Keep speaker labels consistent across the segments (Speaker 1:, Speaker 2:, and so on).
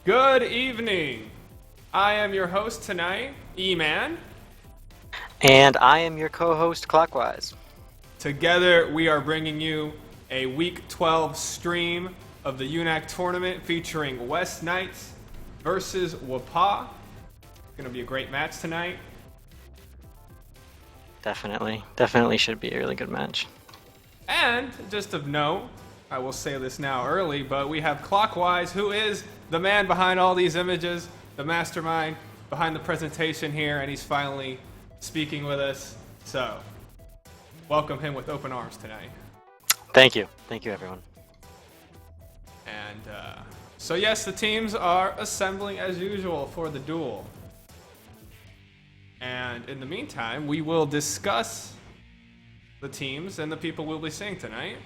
Speaker 1: Good evening. I am your host tonight, Eman.
Speaker 2: And I am your co-host, Clockwise.
Speaker 1: Together, we are bringing you a Week 12 stream of the UNAC tournament featuring West Knights versus Wappaw. It's going to be a great match tonight.
Speaker 2: Definitely should be a really good match.
Speaker 1: And just of note, I will say this now early, but we have Clockwise, who is the man behind all these images, the mastermind behind the presentation here, and he's finally speaking with us. So, welcome him with open arms tonight.
Speaker 2: Thank you everyone.
Speaker 1: And so yes, the teams are assembling as usual for the duel. And in the meantime, we will discuss the teams and the people we'll be seeing tonight.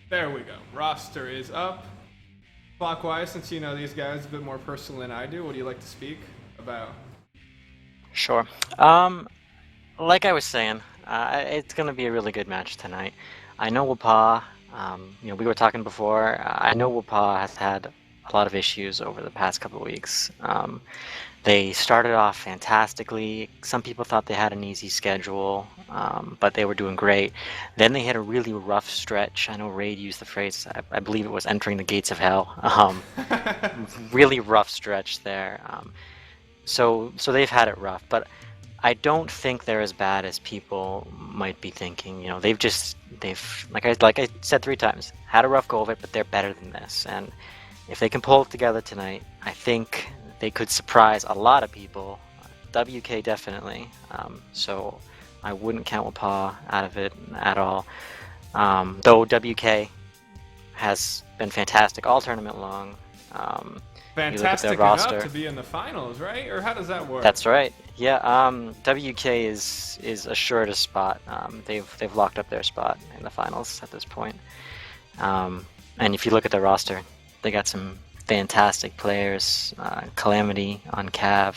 Speaker 1: There we go. Roster is up. Clockwise, since you know these guys a bit more personally than I do, what do you like to speak about?
Speaker 2: Sure. Like I was saying, it's going to be a really good match tonight. I know Wappaw, we were talking before, I know Wappaw has had a lot of issues over the past couple of weeks. They started off fantastically. Some people thought they had an easy schedule, but they were doing great. Then they had a really rough stretch. I know Raid used the phrase, I believe it was entering the gates of hell. Really rough stretch there. So they've had it rough, but I don't think they're as bad as people might be thinking. They've like I said 3 times, had a rough go of it, but they're better than this. And if they can pull it together tonight, I think they could surprise a lot of people. WK definitely. So I wouldn't count Wappaw out of it at all. Though WK has been fantastic all tournament long.
Speaker 1: Fantastic enough to be in the finals, right? Or how does that work?
Speaker 2: That's right. Yeah. WK is assured a spot. They've locked up their spot in the finals at this point. And if you look at their roster, they got some fantastic players. Calamity on Cav,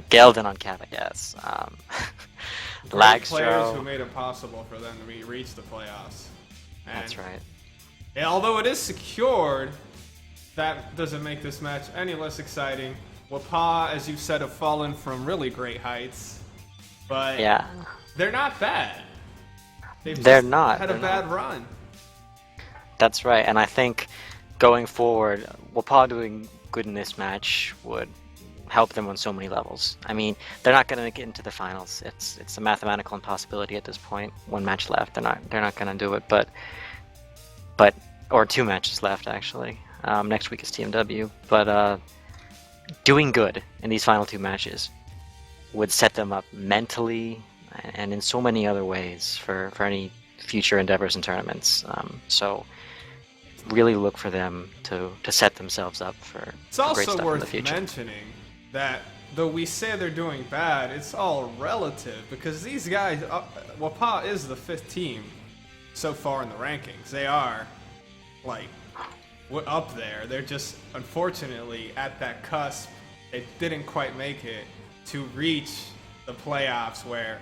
Speaker 2: Geldon on Cav, I guess.
Speaker 1: Great players who made it possible for them to reach the playoffs. And
Speaker 2: that's right.
Speaker 1: Although it is secured, that doesn't make this match any less exciting. Wappaw, as you said, have fallen from really great heights, but
Speaker 2: yeah,
Speaker 1: they're not bad.
Speaker 2: They're not
Speaker 1: had a bad run.
Speaker 2: That's right, and I think going forward, Wappaw doing good in this match would help them on so many levels. I mean, they're not going to get into the finals. It's a mathematical impossibility at this point. 1 match left. They're not going to do it, but or 2 matches left actually. Next week is TMW, but doing good in these final 2 matches would set them up mentally and in so many other ways for any future endeavors and tournaments. So really look for them to set themselves up for great stuff in the future.
Speaker 1: It's also worth mentioning that though we say they're doing bad, it's all relative because these guys, Wappaw is the 5th team so far in the rankings. They are like up there. They're just unfortunately at that cusp. They didn't quite make it to reach the playoffs where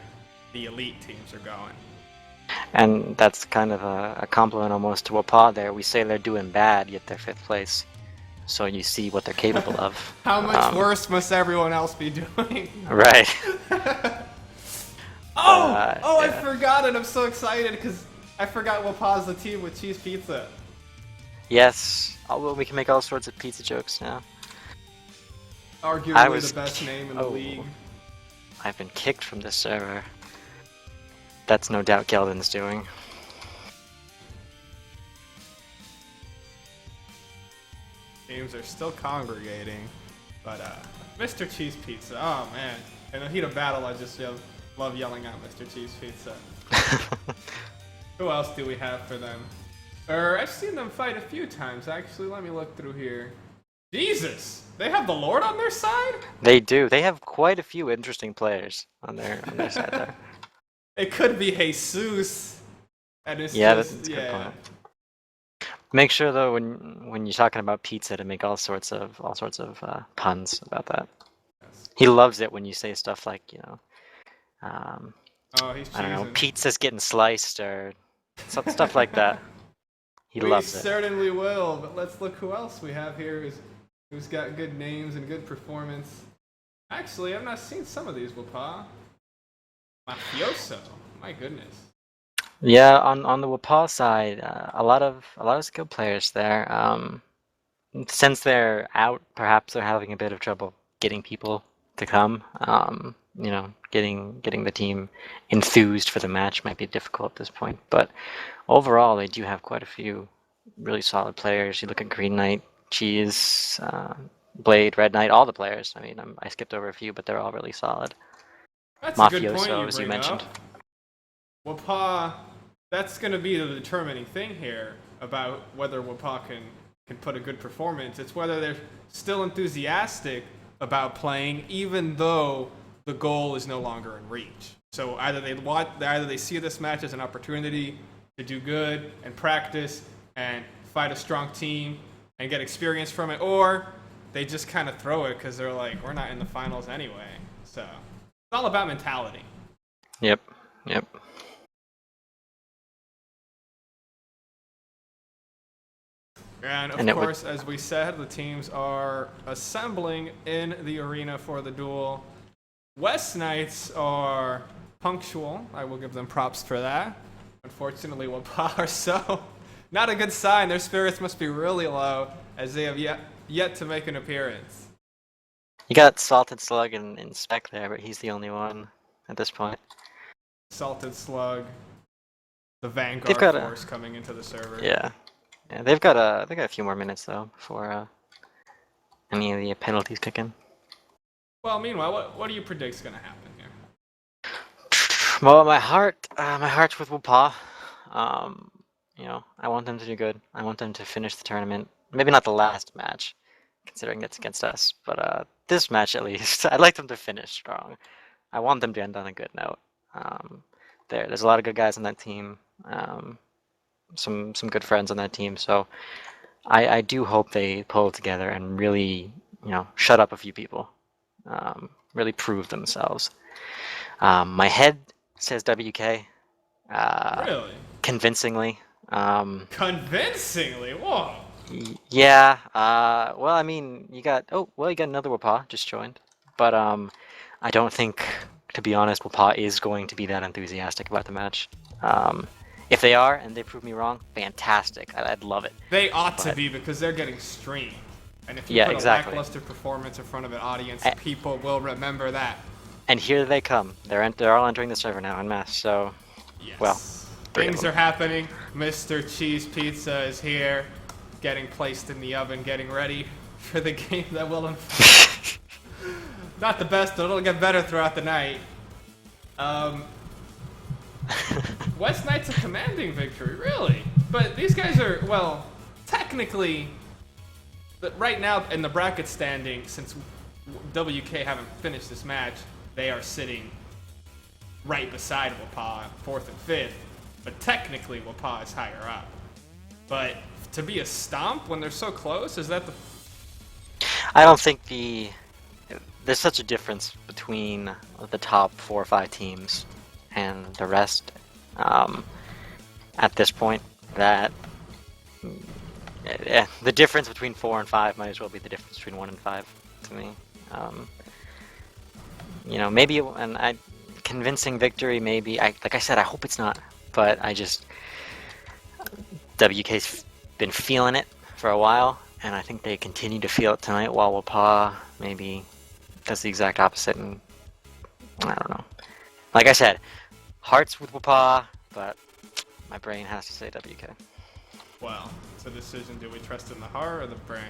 Speaker 1: the elite teams are going.
Speaker 2: And that's kind of a compliment almost to Wappaw there. We say they're doing bad, yet they're 5th place. So you see what they're capable of.
Speaker 1: How much worse must everyone else be doing?
Speaker 2: Right.
Speaker 1: Yeah. I
Speaker 2: Yeah.
Speaker 1: forgot it. I'm so excited because I forgot Wappaw's the team with cheese pizza.
Speaker 2: Yes. Well, we can make all sorts of pizza jokes now.
Speaker 1: Arguably the best name in the league.
Speaker 2: I've been kicked from this server. That's no doubt Geldon's doing.
Speaker 1: Teams are still congregating, but Mr. Cheese Pizza, oh man. In the heat of battle, I just love yelling out Mr. Cheese Pizza. Who else do we have for them? Or I've seen them fight a few times, actually. Let me look through here. Jesus! They have the Lord on their side?
Speaker 2: They do. They have quite a few interesting players on their side there.
Speaker 1: It could be Jesus. And it's
Speaker 2: Yeah,
Speaker 1: just,
Speaker 2: that's a good
Speaker 1: yeah.
Speaker 2: point. Make sure though when you're talking about pizza to make all sorts of puns about that.
Speaker 1: Yes.
Speaker 2: He loves it when you say stuff like
Speaker 1: Oh, he's cheesing.
Speaker 2: I don't know, pizza's getting sliced or stuff like that. He loves it.
Speaker 1: We certainly will, but let's look who else we have here who's got good names and good performance. Actually, I've not seen some of these, Wappaw. Mafioso. My goodness.
Speaker 2: Yeah, on the Wappaw side, a lot of skilled players there. Since they're out, perhaps they're having a bit of trouble getting people to come. Getting the team enthused for the match might be difficult at this point. But overall, they do have quite a few really solid players. You look at Green Knight, Cheese, Blade, Red Knight, all the players. I mean, I skipped over a few, but they're all really solid.
Speaker 1: That's a good point
Speaker 2: Mafioso,
Speaker 1: you
Speaker 2: as you
Speaker 1: bring
Speaker 2: mentioned.
Speaker 1: up. Wappaw, that's going to be the determining thing here about whether Wappaw can put a good performance. It's whether they're still enthusiastic about playing, even though the goal is no longer in reach. So either they see this match as an opportunity to do good and practice and fight a strong team and get experience from it, or they just kind of throw it because they're like, we're not in the finals anyway. So it's all about mentality.
Speaker 2: Yep.
Speaker 1: And of course, as we said, the teams are assembling in the arena for the duel. West Knights are punctual. I will give them props for that. Unfortunately, Wappaw are so not a good sign. Their spirits must be really low as they have yet to make an appearance.
Speaker 2: You got Salted Slug in spec there, but he's the only one at this point.
Speaker 1: Salted Slug, the Vanguard force coming into the server.
Speaker 2: Yeah, they've got a few more minutes though before any of the penalties kick in.
Speaker 1: Well, meanwhile, what do you predict is going to happen here?
Speaker 2: Well, my heart's with Wappaw. I want them to do good. I want them to finish the tournament. Maybe not the last match, considering it's against us, but this match at least. I'd like them to finish strong. I want them to end on a good note. There's a lot of good guys on that team. Some good friends on that team. So I do hope they pull together and really, shut up a few people. Really prove themselves. My head says WK.
Speaker 1: Really?
Speaker 2: Convincingly.
Speaker 1: Convincingly? Whoa.
Speaker 2: Yeah. Well, I mean, you got another Wappaw just joined, but I don't think, to be honest, Wappaw is going to be that enthusiastic about the match. If they are and they prove me wrong, fantastic. I'd love it.
Speaker 1: They ought to be because they're getting streamed. And if you put a lackluster performance in front of an audience, people will remember that.
Speaker 2: And here they come. They're all entering the server now en masse. So,
Speaker 1: yes.
Speaker 2: Well,
Speaker 1: things are happening. Mr. Cheese Pizza is here, getting placed in the oven, getting ready for the game that will unfold. Not the best, but it'll get better throughout the night. West Knight's a commanding victory, really. But these guys are, well, technically, right now in the bracket standing, since WK haven't finished this match, they are sitting right beside Wappaw, 4th and 5th. But technically, Wappaw is higher up. But to be a stomp when they're so close, is that the...
Speaker 2: I don't think there's such a difference between the top 4 or 5 teams and the rest at this point that the difference between 4 and 5 might as well be the difference between 1 and 5 to me. Maybe a convincing victory, maybe. Like I said, I hope it's not, but WK's been feeling it for a while, and I think they continue to feel it tonight, while Wappaw maybe does the exact opposite, and I don't know. Like I said, hearts with Wappaw, but my brain has to say WK.
Speaker 1: Well, it's a decision. Do we trust in the heart or the brain?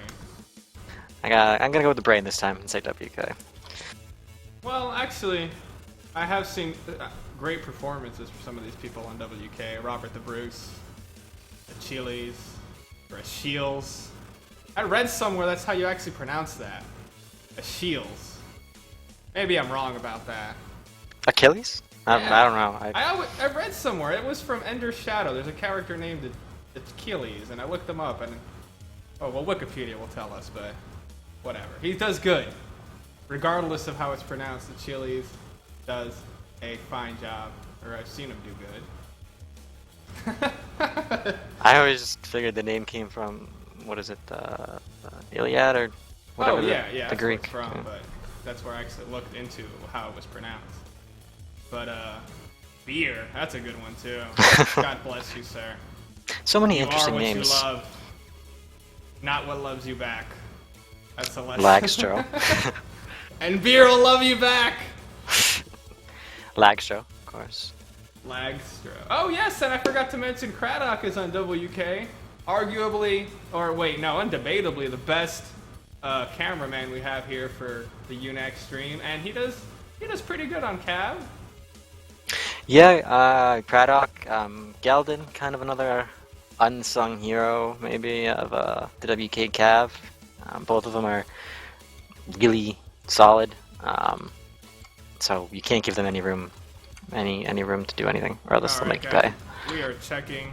Speaker 2: I'm gonna go with the brain this time and say WK.
Speaker 1: Well, actually, I have seen great performances from some of these people on WK. Robert the Bruce, Achilles or Achilles. I read somewhere that's how you actually pronounce that. Achilles. Maybe I'm wrong about that.
Speaker 2: Achilles?
Speaker 1: Yeah.
Speaker 2: I don't know.
Speaker 1: I read somewhere. It was from Ender's Shadow. There's a character named Achilles, and I looked him up, and oh well, Wikipedia will tell us, but whatever. He does good, regardless of how it's pronounced. Achilles does a fine job, or I've seen him do good.
Speaker 2: I always just figured the name came from what is it, Iliad or whatever.
Speaker 1: Oh yeah,
Speaker 2: the
Speaker 1: that's
Speaker 2: Greek.
Speaker 1: where it's from, but that's where I actually looked into how it was pronounced. But beer, that's a good one too. God bless you, sir.
Speaker 2: So many
Speaker 1: You
Speaker 2: interesting
Speaker 1: are what
Speaker 2: names.
Speaker 1: you love, not what loves you back. That's the lesson.
Speaker 2: Lagstro.
Speaker 1: And beer will love you back.
Speaker 2: Lagstro, of course.
Speaker 1: Lagstro. Oh yes, and I forgot to mention Craddock is on WK. Arguably, or wait, no, undebatably the best cameraman we have here for the UNAC stream, and he does pretty good on Cav.
Speaker 2: Yeah, Craddock, Geldin, kind of another unsung hero, maybe, of the WK Cav. Both of them are really solid, so you can't give them any room to do anything, or else they'll make you pay.
Speaker 1: We are checking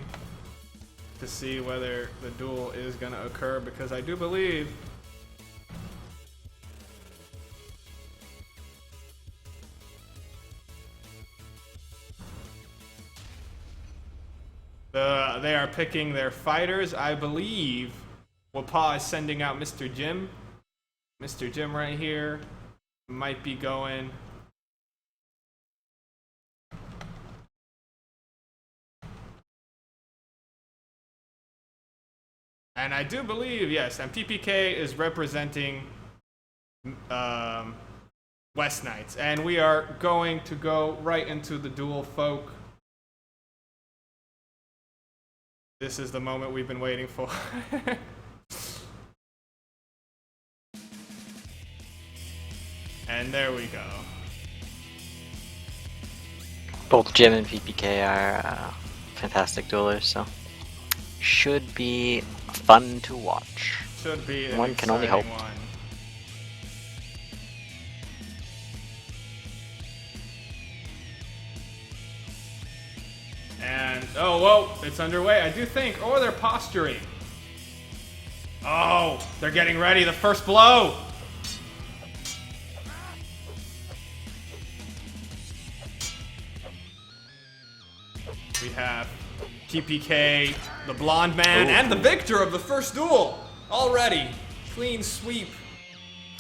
Speaker 1: to see whether the duel is going to occur, because I do believe they are picking their fighters. I believe Wappaw is sending out Mr. Jim. Mr. Jim right here might be going. And I do believe, yes, and PPK is representing West Knights. And we are going to go right into the duel, folk. This is the moment we've been waiting for. And there we go.
Speaker 2: Both Jim and PPK are fantastic duelers, so should be fun to watch.
Speaker 1: Should be an
Speaker 2: One can only hope.
Speaker 1: one. And, oh, whoa, it's underway, I do think. Oh, they're posturing. Oh, they're getting ready. The first blow. We have TPK, the blonde man, and the victor of the first duel. Already. Clean sweep.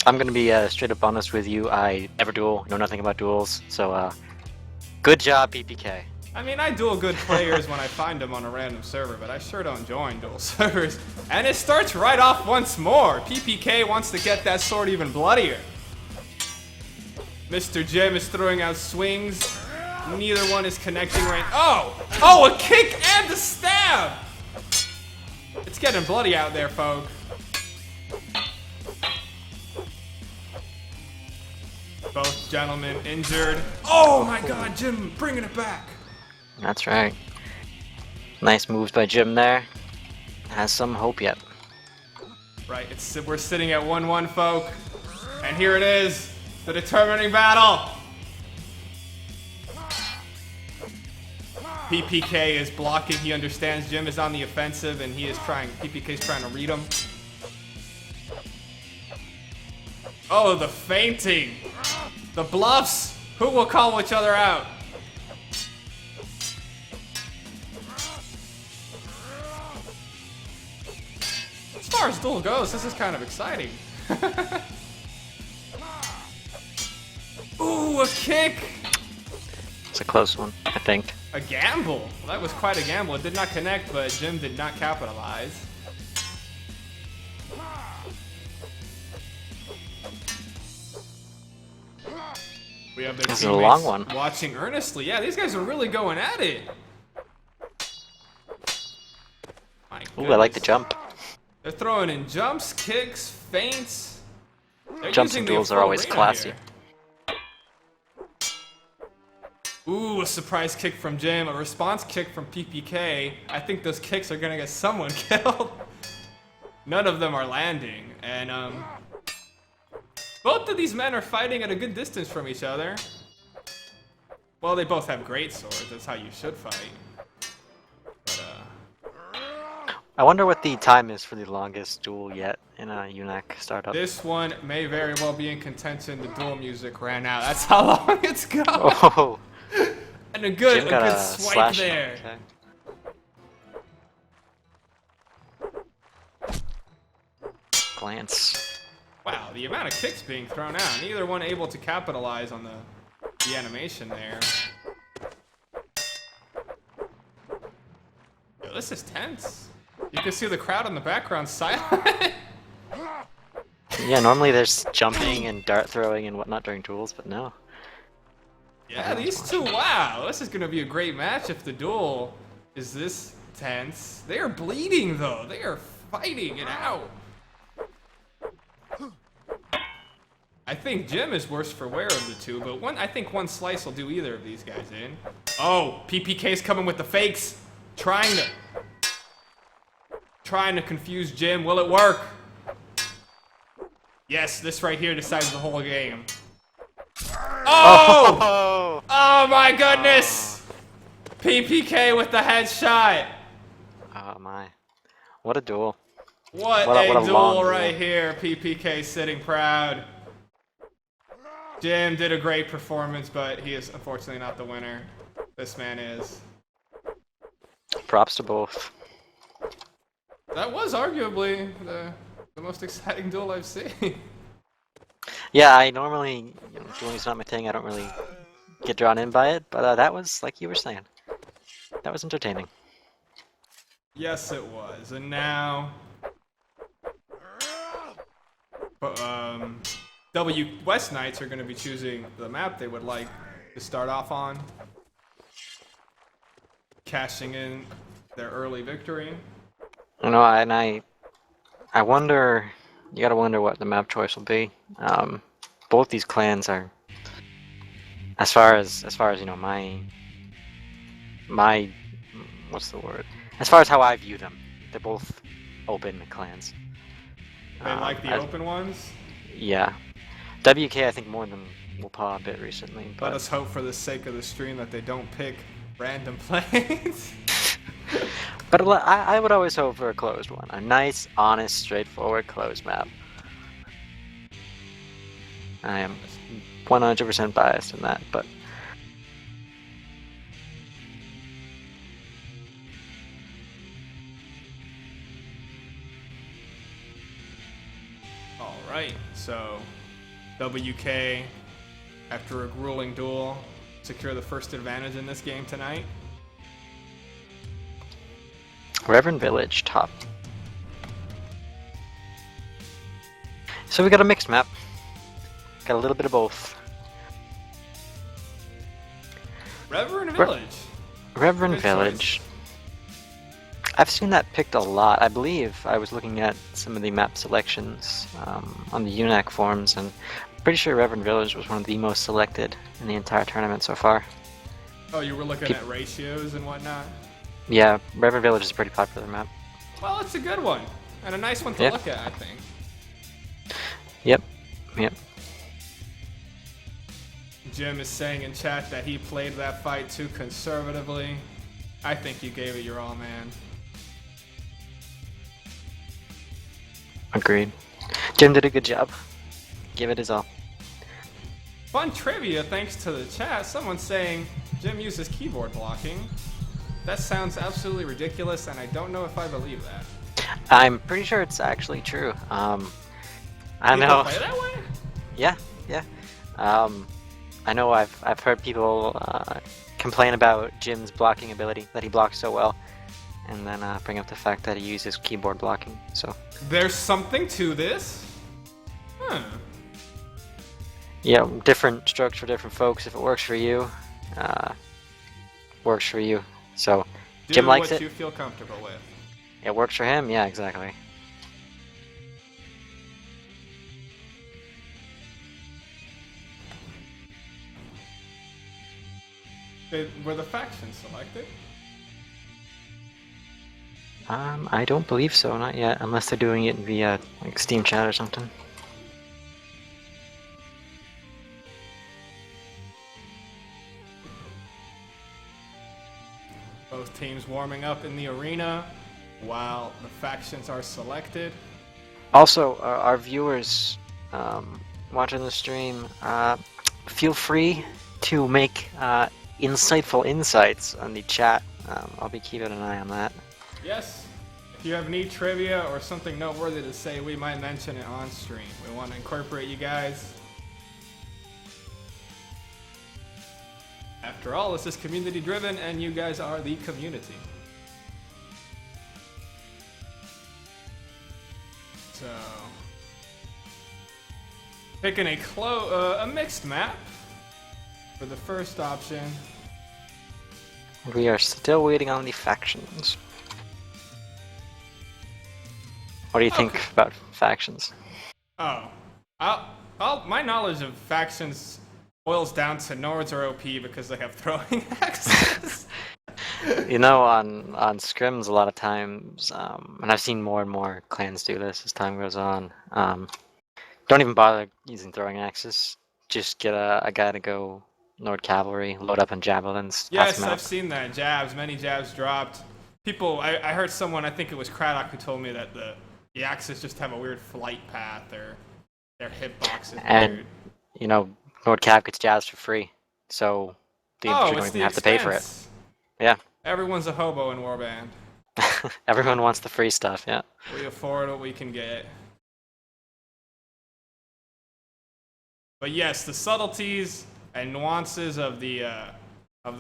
Speaker 2: I'm gonna be straight up honest with you. I never duel, know nothing about duels, so good job, PPK.
Speaker 1: I mean, I duel good players when I find them on a random server, but I sure don't join duel servers. And it starts right off once more. PPK wants to get that sword even bloodier. Mr. Jim is throwing out swings. Neither one is connecting right. Oh, a kick and a stab. It's getting bloody out there, folk. Both gentlemen injured. Oh my God, Jim bringing it back.
Speaker 2: That's right. Nice moves by Jim there. Has some hope yet.
Speaker 1: Right, we're sitting at 1-1, folk. And here it is, the determining battle. PPK is blocking, he understands Jim is on the offensive, and PPK's trying to read him. Oh, the feinting. The bluffs. Who will call each other out? As far as duel goes, this is kind of exciting. Ooh, a kick!
Speaker 2: It's a close one, I think.
Speaker 1: A gamble! Well, that was quite a gamble. It did not connect, but Jim did not capitalize. We have their
Speaker 2: This is a
Speaker 1: teammates
Speaker 2: long one.
Speaker 1: watching earnestly. Yeah, these guys are really going at it. My
Speaker 2: Ooh, I like the
Speaker 1: goodness.
Speaker 2: jump.
Speaker 1: They're throwing in jumps, kicks, feints. They're
Speaker 2: Jumps
Speaker 1: using
Speaker 2: and
Speaker 1: the
Speaker 2: duels are
Speaker 1: full
Speaker 2: always
Speaker 1: arena
Speaker 2: classy.
Speaker 1: here. Ooh, a surprise kick from Jim, a response kick from PPK. I think those kicks are gonna get someone killed. None of them are landing, and both of these men are fighting at a good distance from each other. Well, they both have great swords. That's how you should fight. But,
Speaker 2: I wonder what the time is for the longest duel yet in a UNAC startup.
Speaker 1: this one may very well be in contention. The duel music ran out. That's how long it's gone.
Speaker 2: Oh,
Speaker 1: And a good
Speaker 2: Jim got a
Speaker 1: swipe
Speaker 2: slash
Speaker 1: there.
Speaker 2: Okay. Glance.
Speaker 1: Wow, the amount of kicks being thrown out. Neither one able to capitalize on the animation there. Yo, this is tense. You can see the crowd in the background silent.
Speaker 2: Yeah, normally there's jumping and dart throwing and whatnot during duels, but no.
Speaker 1: Yeah, these two, wow. This is going to be a great match if the duel is this tense. They are bleeding, though. They are fighting it out. I think Jim is worse for wear of the two, but I think one slice will do either of these guys in. Oh, PPK's coming with the fakes. Trying to confuse Jim. Will it work? Yes, this right here decides the whole game. Oh! Oh my goodness! PPK with the headshot.
Speaker 2: Oh my. What a duel.
Speaker 1: What a duel right here. PPK sitting proud. Jim did a great performance, but he is unfortunately not the winner. This man is.
Speaker 2: Props to both.
Speaker 1: That was arguably the most exciting duel I've seen.
Speaker 2: Yeah, I normally, dueling's not my thing, I don't really get drawn in by it, but that was, like you were saying, that was entertaining.
Speaker 1: Yes, it was. And now, West Knights are going to be choosing the map they would like to start off on, cashing in their early victory.
Speaker 2: You know, and I wonder, you gotta wonder what the map choice will be. Both these clans are, as far as you know, my what's the word? As far as how I view them, they're both open clans.
Speaker 1: They like the open ones?
Speaker 2: Yeah. WK I think more than Wappaw a bit recently. But
Speaker 1: let us hope for the sake of the stream that they don't pick random planes.
Speaker 2: But I would always hope for a closed one. A nice, honest, straightforward closed map. I am 100% biased in that, but...
Speaker 1: Alright, so WK, after a grueling duel, secure the first advantage in this game tonight.
Speaker 2: Reverend Village, top. So we got a mixed map. Got a little bit of both.
Speaker 1: Reverend Village.
Speaker 2: Reverend Village. I've seen that picked a lot. I believe I was looking at some of the map selections on the UNAC forums, and I'm pretty sure Reverend Village was one of the most selected in the entire tournament so far.
Speaker 1: Oh, you were looking at ratios and whatnot?
Speaker 2: Yeah, Reverend Village is a pretty popular map.
Speaker 1: Well, it's a good one, and a nice one to look at, I think.
Speaker 2: Yep.
Speaker 1: Jim is saying in chat that he played that fight too conservatively. I think you gave it your all, man.
Speaker 2: Agreed. Jim did a good job. Give it his all.
Speaker 1: Fun trivia thanks to the chat. Someone's saying Jim uses keyboard blocking. That sounds absolutely ridiculous, and I don't know if I believe that.
Speaker 2: I'm pretty sure it's actually true. I
Speaker 1: People
Speaker 2: know.
Speaker 1: play that way?
Speaker 2: Yeah. I know I've heard people complain about Jim's blocking ability, that he blocks so well, and then bring up the fact that he uses keyboard blocking. So
Speaker 1: there's something to this.
Speaker 2: Yeah, different strokes for different folks. If it works for you, works for you. So Jim likes it.
Speaker 1: Do what you feel comfortable with.
Speaker 2: It works for him. Yeah, exactly.
Speaker 1: Were the factions selected?
Speaker 2: I don't believe so, not yet, unless they're doing it via like Steam chat or something.
Speaker 1: Both teams warming up in the arena while the factions are selected.
Speaker 2: Also, our viewers watching the stream, feel free to make insightful insights on the chat. I'll be keeping an eye on that.
Speaker 1: Yes, if you have any trivia or something noteworthy to say, we might mention it on stream. We want to incorporate you guys. After all, this is community driven and you guys are the community. So, picking a mixed map for the first option.
Speaker 2: We are still waiting on the factions. What do you think about factions?
Speaker 1: Oh, my knowledge of factions boils down to Nords are OP because they have throwing axes.
Speaker 2: You know, on scrims a lot of times, and I've seen more and more clans do this as time goes on. Don't even bother using throwing axes. Just get a guy to go Nord cavalry, load up on javelins.
Speaker 1: Yes, I've seen that. Jabs, many jabs dropped. People, I heard someone, I think it was Craddock, who told me that the axes just have a weird flight path, or their hitbox is
Speaker 2: and,
Speaker 1: weird.
Speaker 2: You know, Nord cav gets jabs for free, so the infantry don't even have to pay for it. Yeah.
Speaker 1: Everyone's a hobo in Warband.
Speaker 2: Everyone wants the free stuff, yeah.
Speaker 1: We afford what we can get. But yes, the subtleties and nuances of the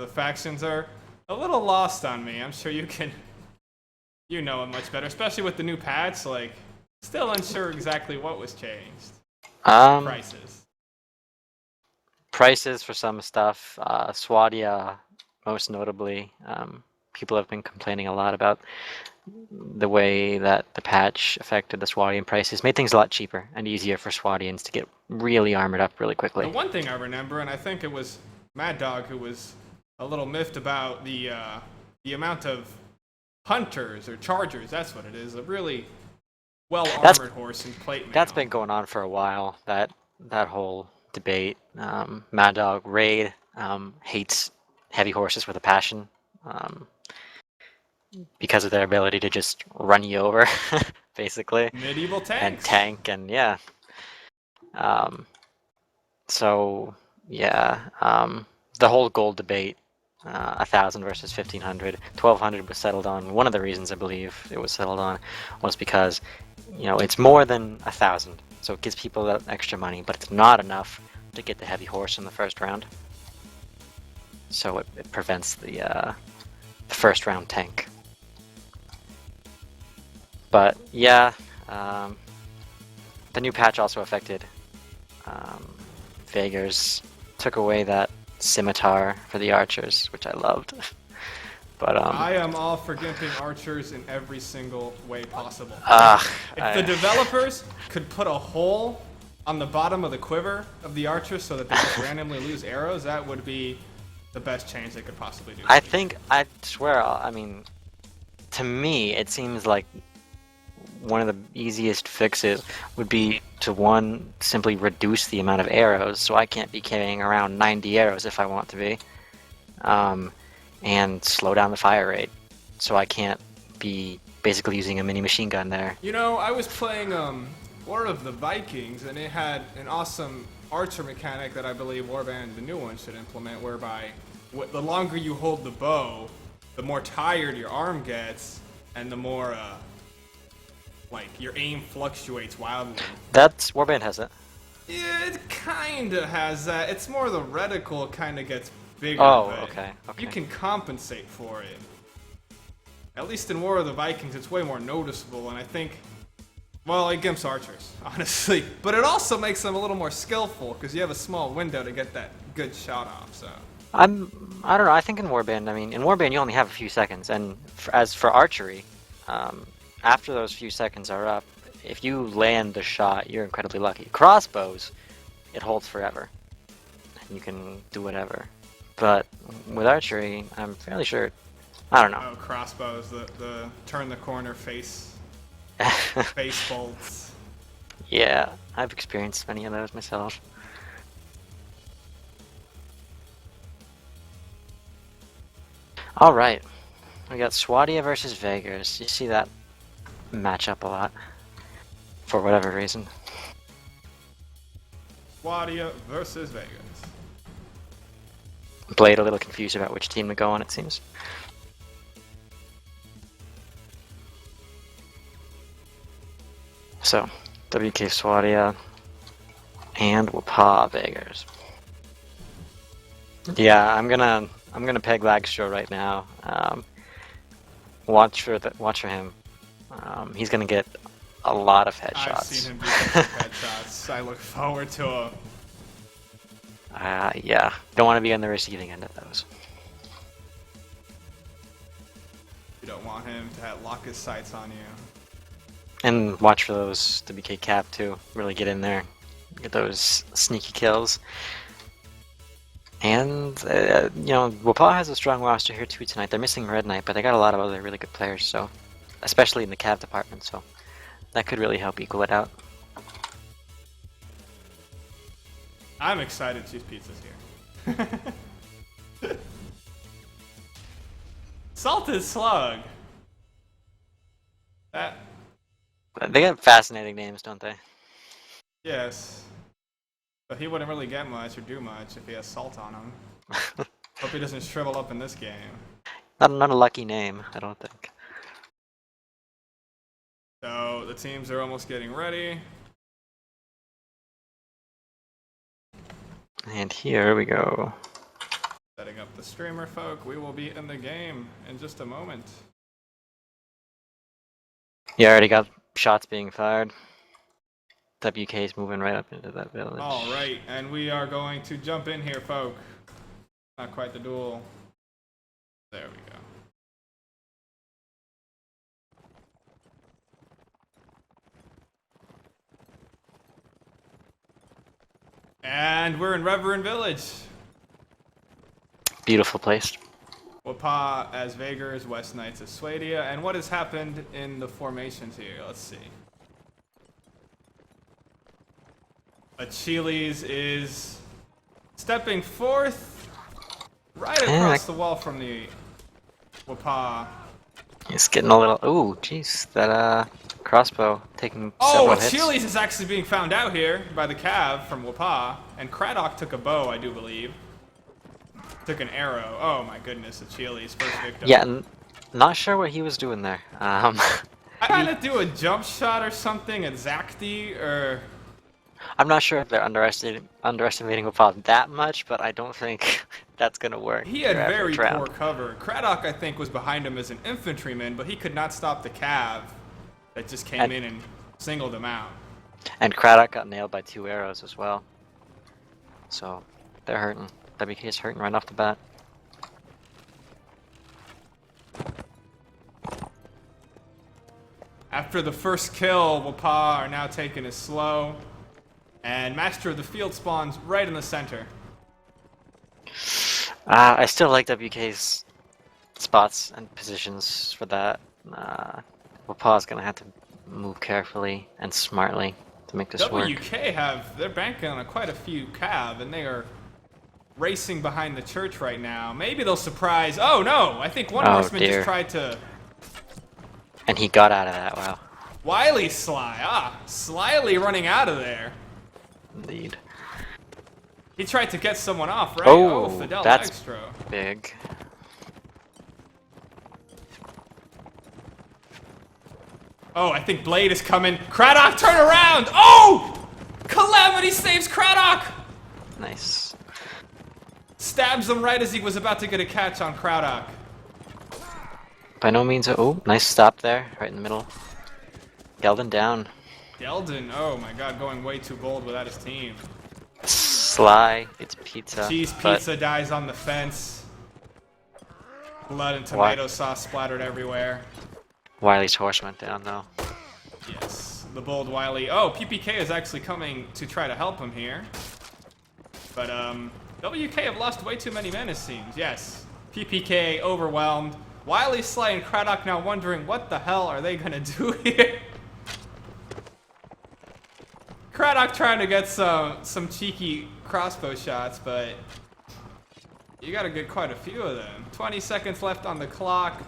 Speaker 1: factions are a little lost on me. I'm sure you know it much better, especially with the new patch. Like, still unsure exactly what was changed.
Speaker 2: Prices for some stuff. Swadia, most notably. People have been complaining a lot about the way that the patch affected the Swadian prices. Made things a lot cheaper and easier for Swadians to get really armored up really quickly.
Speaker 1: The one thing I remember, and I think it was Mad Dog who was a little miffed about the amount of hunters or chargers. That's what it is. A really well-armored horse in plate mail.
Speaker 2: That's been going on for a while. That whole debate. Mad Dog Raid hates heavy horses with a passion. Because of their ability to just run you over, basically.
Speaker 1: Medieval tanks.
Speaker 2: And tank, and yeah. So, yeah. The whole gold debate, 1,000 versus 1,500. 1,200 was settled on. One of the reasons I believe it was settled on was because, you know, it's more than 1,000. So it gives people that extra money, but it's not enough to get the heavy horse in the first round. So it prevents the first round tank. But yeah, the new patch also affected Vaegrs. Took away that scimitar for the archers, which I loved. But
Speaker 1: I am all for gimping archers in every single way possible. If the developers could put a hole on the bottom of the quiver of the archers so that they just randomly lose arrows, that would be the best change they could possibly do.
Speaker 2: I swear, I mean, to me, it seems like one of the easiest fixes would be to, one, simply reduce the amount of arrows, so I can't be carrying around 90 arrows if I want to be, and slow down the fire rate, so I can't be basically using a mini machine gun there.
Speaker 1: You know, I was playing War of the Vikings, and it had an awesome archer mechanic that I believe Warband, the new one, should implement, whereby the longer you hold the bow, the more tired your arm gets, and the more like your aim fluctuates wildly.
Speaker 2: That's Warband has it.
Speaker 1: Yeah, it kinda has that. It's more the reticle kinda gets bigger.
Speaker 2: Oh, okay.
Speaker 1: You can compensate for it. At least in War of the Vikings, it's way more noticeable, and I think, well, it gimps archers, honestly. But it also makes them a little more skillful, because you have a small window to get that good shot off, so.
Speaker 2: I don't know, I think in Warband you only have a few seconds, and as for archery, after those few seconds are up, if you land the shot, you're incredibly lucky. Crossbows, it holds forever, and you can do whatever. but with archery, I'm fairly sure. I don't know.
Speaker 1: Oh, crossbows, the turn the corner face bolts.
Speaker 2: Yeah, I've experienced many of those myself. All right, we got Swadia versus Vegas. You see that matchup a lot for whatever reason.
Speaker 1: Wadia versus Vegas.
Speaker 2: Blade a little confused about which team to go on, it seems. So, WK Swadia and Wappaw Vegas. Yeah, I'm gonna peg Lagstro right now. Watch for him. He's gonna get a lot of headshots.
Speaker 1: I've seen him do some headshots. I look forward to him.
Speaker 2: Yeah, don't want to be on the receiving end of those.
Speaker 1: You don't want him to lock his sights on you.
Speaker 2: And watch for those WK Cap too. Really get in there, get those sneaky kills. And you know, Wappaw has a strong roster here too tonight. They're missing Red Knight, but they got a lot of other really good players. So, especially in the Cav department, so that could really help equal it out.
Speaker 1: I'm excited to choose pizzas here. Salted Slug. That.
Speaker 2: They got fascinating names, don't they?
Speaker 1: Yes. But he wouldn't really get much or do much if he has salt on him. Hope he doesn't shrivel up in this game.
Speaker 2: Not a lucky name, I don't think.
Speaker 1: So the teams are almost getting ready.
Speaker 2: And here we go.
Speaker 1: Setting up the streamer folk. We will be in the game in just a moment.
Speaker 2: You already got shots being fired. WK's moving right up into that village.
Speaker 1: Alright, and we are going to jump in here, folk. Not quite the duel. There we go. And we're in Reverend Village.
Speaker 2: Beautiful place.
Speaker 1: Wappaw as Vegas, West Knights as Swadia. And what has happened in the formations here? Let's see. Achilles is stepping forth right across the wall from the Wappaw.
Speaker 2: He's getting a little. Ooh, jeez, that crossbow taking several hits.
Speaker 1: Achilles is actually being found out here by the Cav from Wappaw, and Craddock took a bow, I do believe. Took an arrow. Oh my goodness, Achilles, first victim.
Speaker 2: Yeah, not sure what he was doing there.
Speaker 1: I had to do a jump shot or something at Zakti, or...
Speaker 2: I'm not sure if they're underestimating Wappaw that much, but I don't think that's gonna work.
Speaker 1: He had very poor cover. Craddock, I think, was behind him as an infantryman, but he could not stop the Cav that just came in and singled him out.
Speaker 2: And Craddock got nailed by 2 arrows as well. So, they're hurting. WK is hurting right off the bat.
Speaker 1: After the first kill, Wappaw are now taking it slow. And Master of the Field spawns right in the center.
Speaker 2: I still like WK's spots and positions for that. Wappaw's gonna have to move carefully and smartly to make this work.
Speaker 1: WK they're banking on quite a few Cav, and they are racing behind the church right now. Maybe they'll surprise. Oh no! I think one horseman just tried to.
Speaker 2: And he got out of that. Wow.
Speaker 1: Wily Sly. Slyly running out of there.
Speaker 2: Indeed.
Speaker 1: He tried to get someone off, right?
Speaker 2: Oh,
Speaker 1: Fidel
Speaker 2: that's
Speaker 1: Extra.
Speaker 2: big.
Speaker 1: Oh, I think Blade is coming. Craddock, turn around! Oh! Calamity saves Craddock!
Speaker 2: Nice.
Speaker 1: Stabs him right as he was about to get a catch on Craddock.
Speaker 2: By no means. Oh, nice stop there, right in the middle. Geldon down.
Speaker 1: Geldon, oh my god, going way too bold without his team.
Speaker 2: Sly, it's pizza.
Speaker 1: Cheese pizza dies on the fence. Blood and tomato sauce splattered everywhere.
Speaker 2: Wily's horse went down though.
Speaker 1: Yes, the bold Wily. Oh, PPK is actually coming to try to help him here. But WK have lost way too many men, it seems. Yes. PPK overwhelmed. Wily, Sly, and Craddock now wondering what the hell are they gonna do here? Craddock trying to get some cheeky crossbow shots, but you gotta get quite a few of them. 20 seconds left on the clock.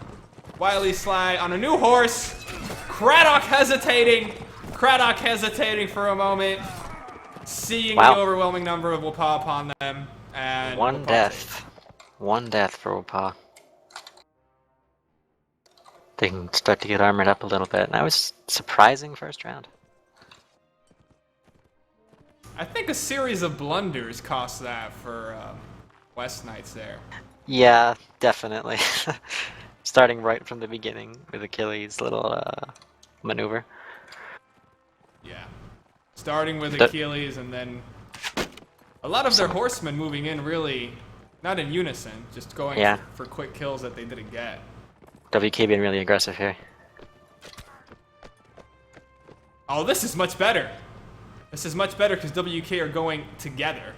Speaker 1: Wily, Sly on a new horse. Craddock hesitating. Craddock hesitating for a moment. Seeing the overwhelming number of Wappaw upon them. And
Speaker 2: one death. One death for Wappaw. They can start to get armored up a little bit. And that was surprising first round.
Speaker 1: I think a series of blunders cost that for West Knights there.
Speaker 2: Yeah, definitely. Starting right from the beginning with Achilles' little maneuver.
Speaker 1: Yeah. Starting with Achilles and then a lot of their horsemen moving in really, not in unison, just going for quick kills that they didn't get.
Speaker 2: WK being really aggressive here.
Speaker 1: Oh, this is much better. This is much better because WK are going together.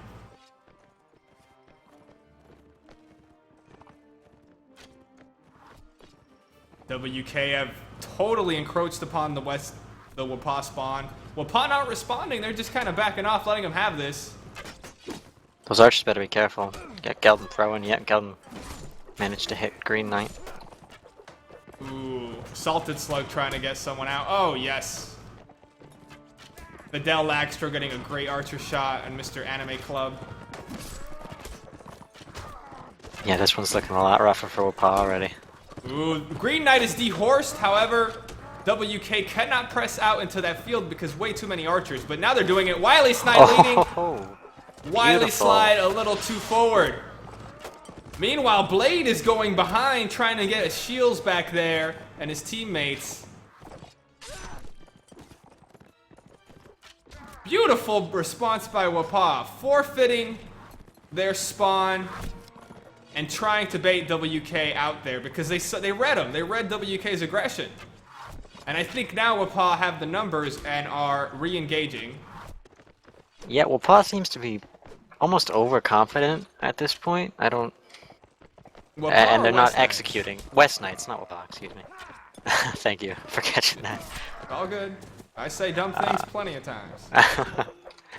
Speaker 1: WK have totally encroached upon the Wappaw spawn. Wappaw not responding, they're just kind of backing off, letting them have this.
Speaker 2: Those archers better be careful. Get Geldon throwing. Yeah, Geldon managed to hit Green Knight.
Speaker 1: Ooh, Salted Slug trying to get someone out. Oh, yes. Vidal Lagstra getting a great archer shot on Mr. Anime Club.
Speaker 2: Yeah, this one's looking a lot rougher for Wappaw already.
Speaker 1: Ooh, Green Knight is dehorsed, however, WK cannot press out into that field because way too many archers, but now they're doing it. Wily Slide leading. Wily Slide a little too forward. Meanwhile, Blade is going behind, trying to get his shields back there, and his teammates. Beautiful response by Wappaw, forfeiting their spawn and trying to bait WK out there because they read him. They read WK's aggression. And I think now Wappaw have the numbers and are re-engaging.
Speaker 2: Yeah, Wappaw seems to be almost overconfident at this point. I don't... and they're not executing. West Knights, not Wappaw, excuse me. Thank you for catching that.
Speaker 1: All good. I say dumb things plenty of times.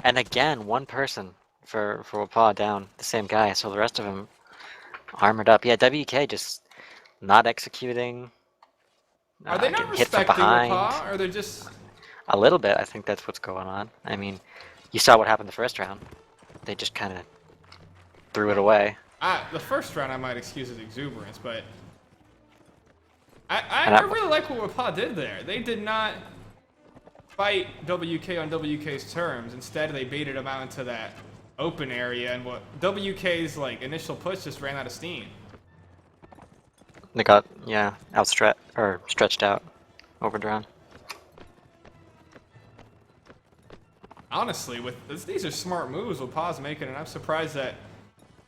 Speaker 2: And again, one person for Wappaw down, the same guy, so the rest of them armored up. Yeah, WK just not executing.
Speaker 1: Are they not respecting Wappaw, or they're just...
Speaker 2: A little bit, I think that's what's going on. I mean, you saw what happened the first round. They just kind of threw it away.
Speaker 1: The first round I might excuse his exuberance, but... I really like what Wappaw did there. They did not fight WK on WK's terms. Instead, they baited him out into that open area, and what WK's like initial push just ran out of steam.
Speaker 2: They got stretched out, overdrawn.
Speaker 1: Honestly, these are smart moves Wappaw's making, and I'm surprised that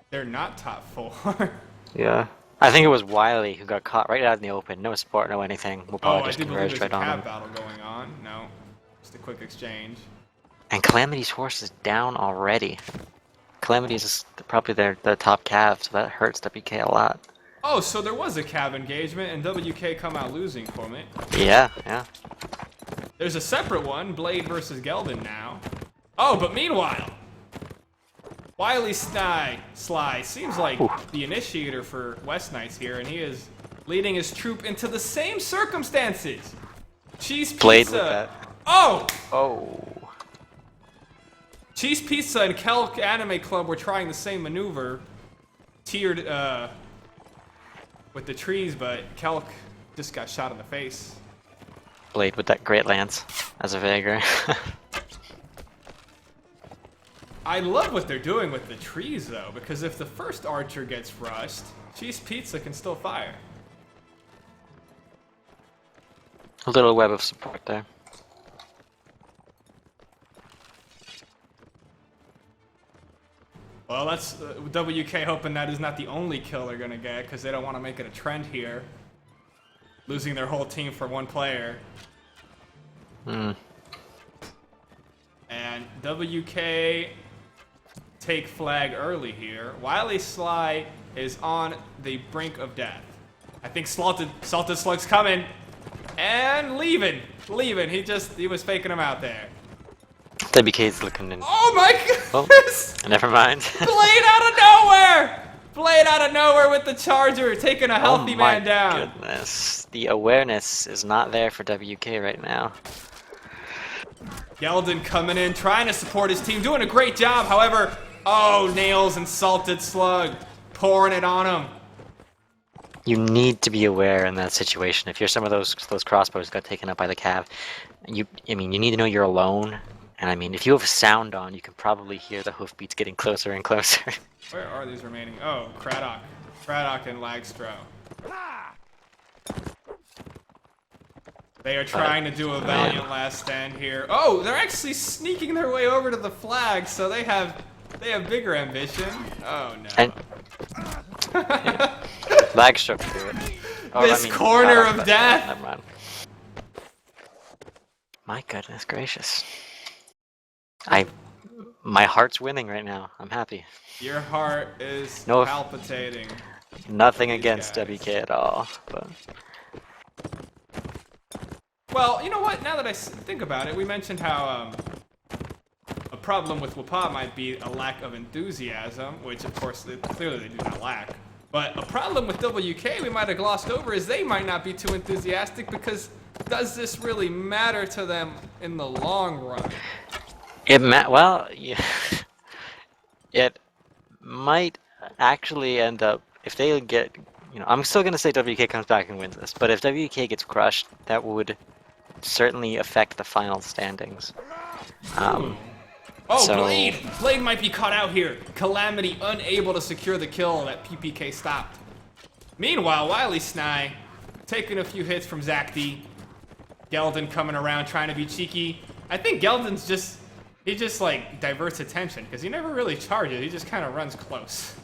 Speaker 1: they're not top 4.
Speaker 2: Yeah. I think it was Wily who got caught right out in the open. No support, no anything. Wappaw just converged right on him.
Speaker 1: I do believe there's a cab battle going on. No. Just a quick exchange.
Speaker 2: And Calamity's horse is down already. Calamity's is probably their top cav, so that hurts WK a lot.
Speaker 1: Oh, so there was a cab engagement, and WK come out losing from it.
Speaker 2: Yeah, yeah.
Speaker 1: There's a separate one, Blade versus Geldon now. Oh, but meanwhile, Wily Sly seems like the initiator for West Knights here, and he is leading his troop into the same circumstances. Cheese Pizza.
Speaker 2: Blade with that.
Speaker 1: Oh!
Speaker 2: Oh.
Speaker 1: Cheese Pizza and Kelk Anime Club were trying the same maneuver, tiered with the trees, but Kelk just got shot in the face.
Speaker 2: Blade with that great lance as a Vagrant.
Speaker 1: I love what they're doing with the trees, though, because if the first archer gets rushed, Cheese Pizza can still fire.
Speaker 2: A little web of support there.
Speaker 1: Well, that's WK hoping that is not the only kill they're going to get, because they don't want to make it a trend here. Losing their whole team for one player. And WK take flag early here. Wily Sly is on the brink of death. I think Salted Slug's coming. And leaving. He was faking him out there.
Speaker 2: WK's looking in.
Speaker 1: Oh my goodness!
Speaker 2: Oh, never mind.
Speaker 1: Blade out of nowhere! Blade out of nowhere with the charger, taking a healthy man down.
Speaker 2: Oh my goodness. The awareness is not there for WK right now.
Speaker 1: Geldon coming in, trying to support his team, doing a great job. However, oh, Nails and Salted Slug pouring it on him.
Speaker 2: You need to be aware in that situation. If you're some of those crossbows got taken up by the cav, you need to know you're alone. And I mean, if you have sound on, you can probably hear the hoofbeats getting closer and closer.
Speaker 1: Where are these remaining? Oh, Craddock and Lagstro. They are trying to do a valiant last stand here. Oh, they're actually sneaking their way over to the flag, so they have bigger ambition. Oh no.
Speaker 2: And Lagstro can do it.
Speaker 1: This corner of death.
Speaker 2: Never mind. My goodness gracious. My heart's winning right now. I'm happy.
Speaker 1: Your heart is
Speaker 2: No,
Speaker 1: palpitating.
Speaker 2: Nothing against WK at all, but
Speaker 1: well, you know what? Now that I think about it, we mentioned how a problem with Wappaw might be a lack of enthusiasm, which of course clearly they do not lack. But a problem with WK we might have glossed over is they might not be too enthusiastic because does this really matter to them in the long run?
Speaker 2: it might actually end up, if they get, I'm still gonna say WK comes back and wins this, but if WK gets crushed, that would certainly affect the final standings.
Speaker 1: Oh, Blade might be caught out here. Calamity unable to secure the kill that PPK stopped. Meanwhile, Wily Sny taking a few hits from Zach D. Geldon coming around trying to be cheeky. I think Geldon's just like diverts attention because he never really charges. He just kind of runs close.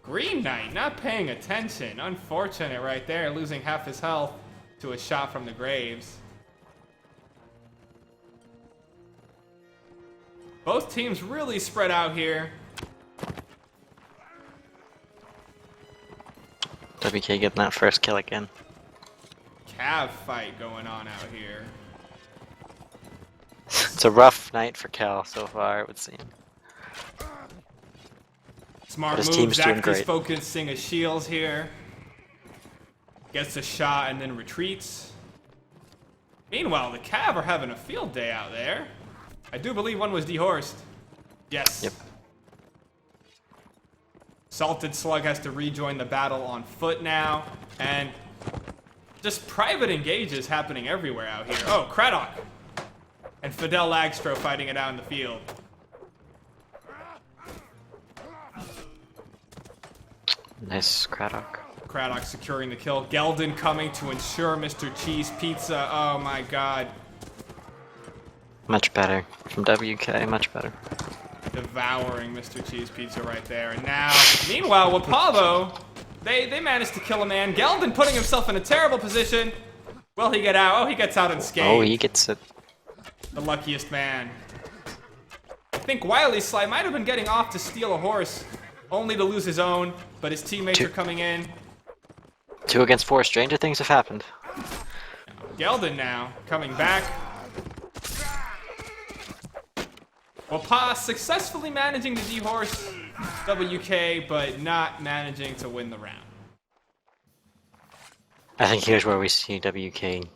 Speaker 1: Green Knight not paying attention. Unfortunate right there, losing half his health to a shot from the graves. Both teams really spread out here.
Speaker 2: WK getting that first kill again.
Speaker 1: Cav fight going on out here.
Speaker 2: It's a rough night for Cal so far, it would seem.
Speaker 1: Smart
Speaker 2: his
Speaker 1: move.
Speaker 2: team's doing
Speaker 1: Zach
Speaker 2: great.
Speaker 1: is focusing his shields here. Gets a shot and then retreats. Meanwhile, the Cav are having a field day out there. I do believe one was dehorsed. Yes.
Speaker 2: Yep.
Speaker 1: Salted Slug has to rejoin the battle on foot now. And just private engages happening everywhere out here. Oh, Craddock. And Fidel Lagstro fighting it out in the field.
Speaker 2: Nice Craddock.
Speaker 1: Craddock securing the kill. Geldon coming to ensure Mr. Cheese Pizza. Oh my god.
Speaker 2: Much better from WK, much better.
Speaker 1: Devouring Mr. Cheese Pizza right there. And now, meanwhile, Wappaw, they managed to kill a man. Geldon putting himself in a terrible position. Will he get out? Oh, he gets out unscathed.
Speaker 2: Oh, he gets it.
Speaker 1: The luckiest man. I think Wily Sly might have been getting off to steal a horse, only to lose his own, but his teammates are coming in.
Speaker 2: 2 against 4, stranger things have happened.
Speaker 1: Geldon now, coming back. Wappaw successfully managing to dehorse WK, but not managing to win the round.
Speaker 2: I think here's where we see WK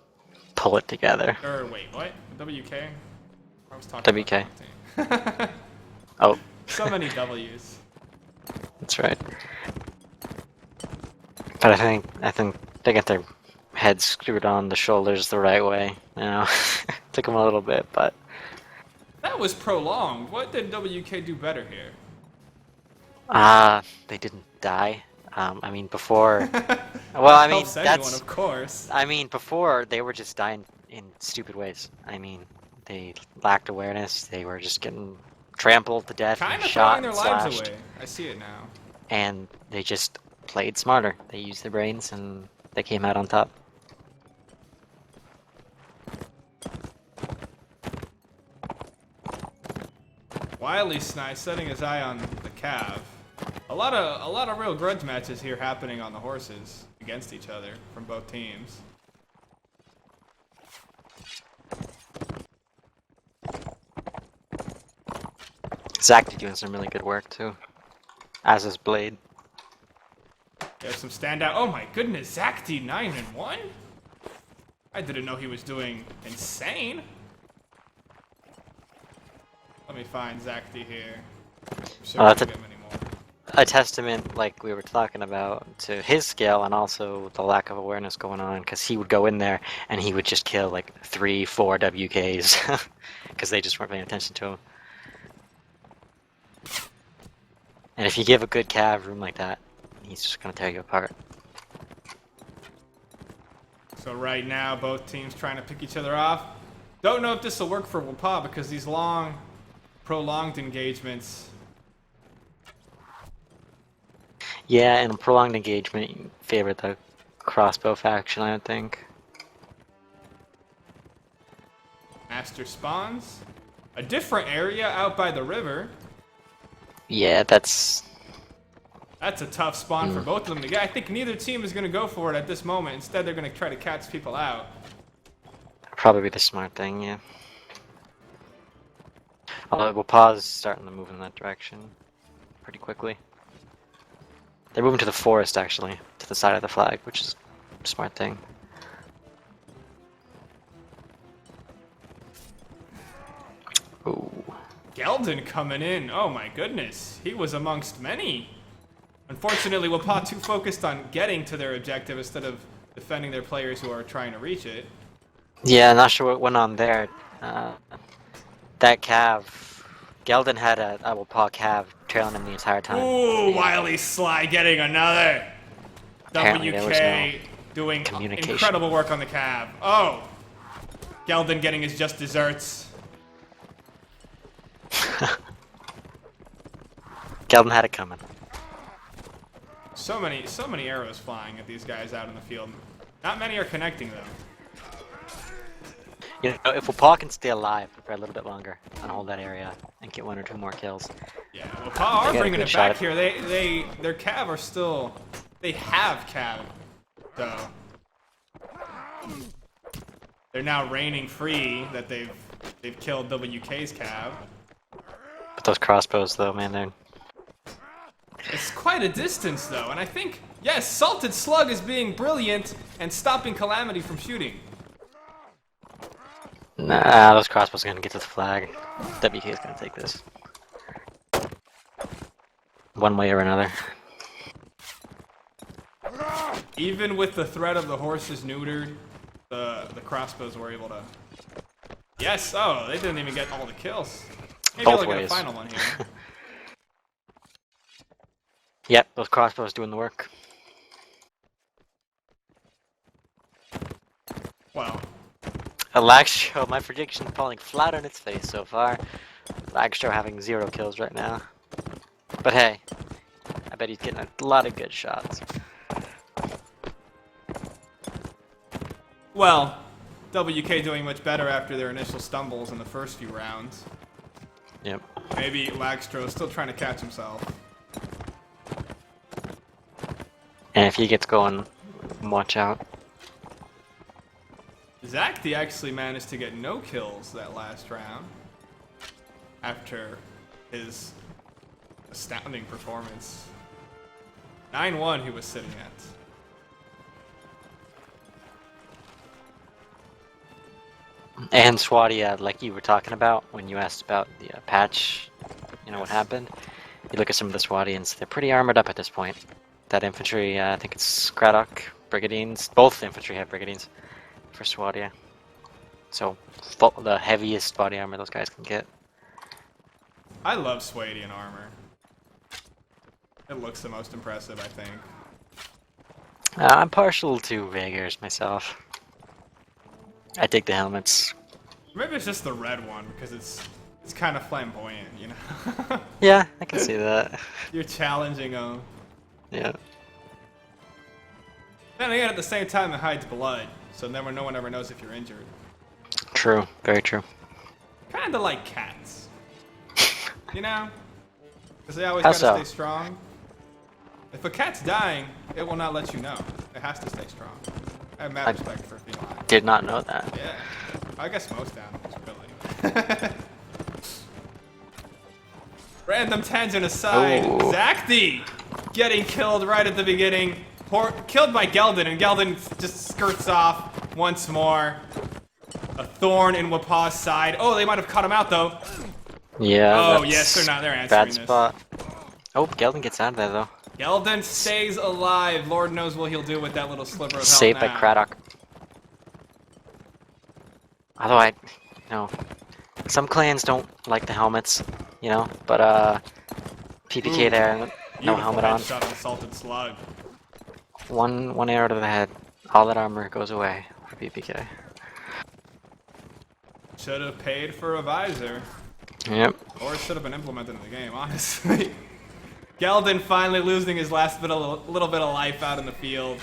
Speaker 2: pull it together.
Speaker 1: Wait, what? WK? I was talking
Speaker 2: WK.
Speaker 1: about team.
Speaker 2: Oh.
Speaker 1: So many W's.
Speaker 2: That's right. But I think they got their heads screwed on the shoulders the right way. Took them a little bit, but
Speaker 1: That was prolonged. What did WK do better here?
Speaker 2: they didn't die. I mean, before. Well, I mean,
Speaker 1: Helps anyone, of course.
Speaker 2: I mean, before they were just dying in stupid ways. I mean, they lacked awareness. They were just getting trampled to death,
Speaker 1: Kind of
Speaker 2: shot,
Speaker 1: throwing their
Speaker 2: and
Speaker 1: lives
Speaker 2: slashed.
Speaker 1: away. I see it now.
Speaker 2: And they just played smarter. They used their brains, and they came out on top.
Speaker 1: Wily Snipe setting his eye on the Cav. A lot of real grudge matches here happening on the horses against each other from both teams.
Speaker 2: Zacty doing some really good work too, as is Blade.
Speaker 1: There's some standout. Oh my goodness, Zacty 9-1? I didn't know he was doing insane. Let me find Zacty here.
Speaker 2: That's a testament, like we were talking about, to his skill and also the lack of awareness going on, because he would go in there and he would just kill like 3-4 WKs because they just weren't paying attention to him. And if you give a good Cav room like that, he's just gonna tear you apart.
Speaker 1: So right now, both teams trying to pick each other off. Don't know if this will work for Wappaw because these long, prolonged engagements.
Speaker 2: Yeah, and a prolonged engagement, you favor the crossbow faction, I would think.
Speaker 1: Master spawns. A different area out by the river.
Speaker 2: Yeah, that's
Speaker 1: a tough spawn for both of them to get. I think neither team is going to go for it at this moment. Instead, they're going to try to catch people out.
Speaker 2: probably the smart thing, yeah. Although we'll pause starting to move in that direction pretty quickly. They're moving to the forest, actually, to the side of the flag, which is a smart thing. Ooh.
Speaker 1: Geldon coming in. Oh my goodness. He was amongst many. Unfortunately, Wappaw too focused on getting to their objective instead of defending their players who are trying to reach it.
Speaker 2: Yeah, not sure what went on there. That Cav, Geldon had a Wappaw Cav trailing him the entire time.
Speaker 1: Ooh, Wily Sly getting another.
Speaker 2: Apparently
Speaker 1: WK doing incredible work on the Cav. Oh, Geldon getting his just desserts.
Speaker 2: Geldon had it coming.
Speaker 1: So many arrows flying at these guys out in the field. Not many are connecting though.
Speaker 2: You know, if Wappaw can stay alive for a little bit longer and hold that area and get 1 or 2 more kills.
Speaker 1: Yeah, Wappaw are bringing it back here. Their Cav are still, they have Cav, so they're now reigning free that they've killed WK's Cav.
Speaker 2: But those crossbows, though, man,
Speaker 1: it's quite a distance, though, and I think, yes, Salted Slug is being brilliant and stopping Calamity from shooting.
Speaker 2: Nah, those crossbows are gonna get to the flag. WK is gonna take this. One way or another.
Speaker 1: Even with the threat of the horses neutered, the crossbows were able to... Yes, oh, they didn't even get all the kills. Maybe
Speaker 2: Both
Speaker 1: they'll get
Speaker 2: ways.
Speaker 1: a final one here.
Speaker 2: Yep, those crossbows doing the work.
Speaker 1: Well,
Speaker 2: A Lagstro, my prediction falling flat on its face so far. Lagstro having 0 kills right now. But hey, I bet he's getting a lot of good shots.
Speaker 1: well, WK doing much better after their initial stumbles in the first few rounds.
Speaker 2: Yep.
Speaker 1: Maybe Lagstro is still trying to catch himself.
Speaker 2: And if he gets going, watch out.
Speaker 1: Zacty actually managed to get no kills that last round after his astounding performance. 9-1 he was sitting at.
Speaker 2: And Swadia, like you were talking about when you asked about the patch, you know what happened? You look at some of the Swadians, they're pretty armored up at this point. That infantry, I think it's Craddock, Brigadines, both infantry have Brigadines for Swadia. So, the heaviest body armor those guys can get.
Speaker 1: I love Swadian armor. It looks the most impressive, I think.
Speaker 2: I'm partial to Vaegrs myself. I dig the helmets.
Speaker 1: Maybe it's just the red one because it's kind of flamboyant, you know?
Speaker 2: Yeah, I can see that.
Speaker 1: You're challenging them.
Speaker 2: Yeah.
Speaker 1: Then again, at the same time, it hides blood, so no one ever knows if you're injured.
Speaker 2: True, very true.
Speaker 1: Kinda like cats. You know? Because they always
Speaker 2: How
Speaker 1: gotta
Speaker 2: so?
Speaker 1: stay strong. If a cat's dying, it will not let you know. It has to stay strong. I have mad respect for feline.
Speaker 2: Did not know that.
Speaker 1: Yeah. I guess most animals, really. Random tangent aside,
Speaker 2: Ooh.
Speaker 1: Zacti getting killed right at the beginning. Killed by Geldin, and Geldin just skirts off once more. A thorn in Wappaw's side. Oh, they might have cut him out, though.
Speaker 2: Yeah.
Speaker 1: Oh,
Speaker 2: that's
Speaker 1: yes, they're answering
Speaker 2: bad
Speaker 1: this.
Speaker 2: spot. Oh, Geldin gets out of there though.
Speaker 1: Geldin stays alive. Lord knows what he'll do with that little sliver of health
Speaker 2: Saved by
Speaker 1: now.
Speaker 2: Craddock. Although some clans don't like the helmets, you know, but PPK
Speaker 1: Ooh,
Speaker 2: there, no
Speaker 1: Beautiful
Speaker 2: helmet on.
Speaker 1: headshot on Salted Slug.
Speaker 2: One arrow to the head. All that armor goes away for PPK.
Speaker 1: Should have paid for a visor.
Speaker 2: Yep.
Speaker 1: Or it should have been implemented in the game, honestly. Geldin finally losing his last little bit of life out in the field.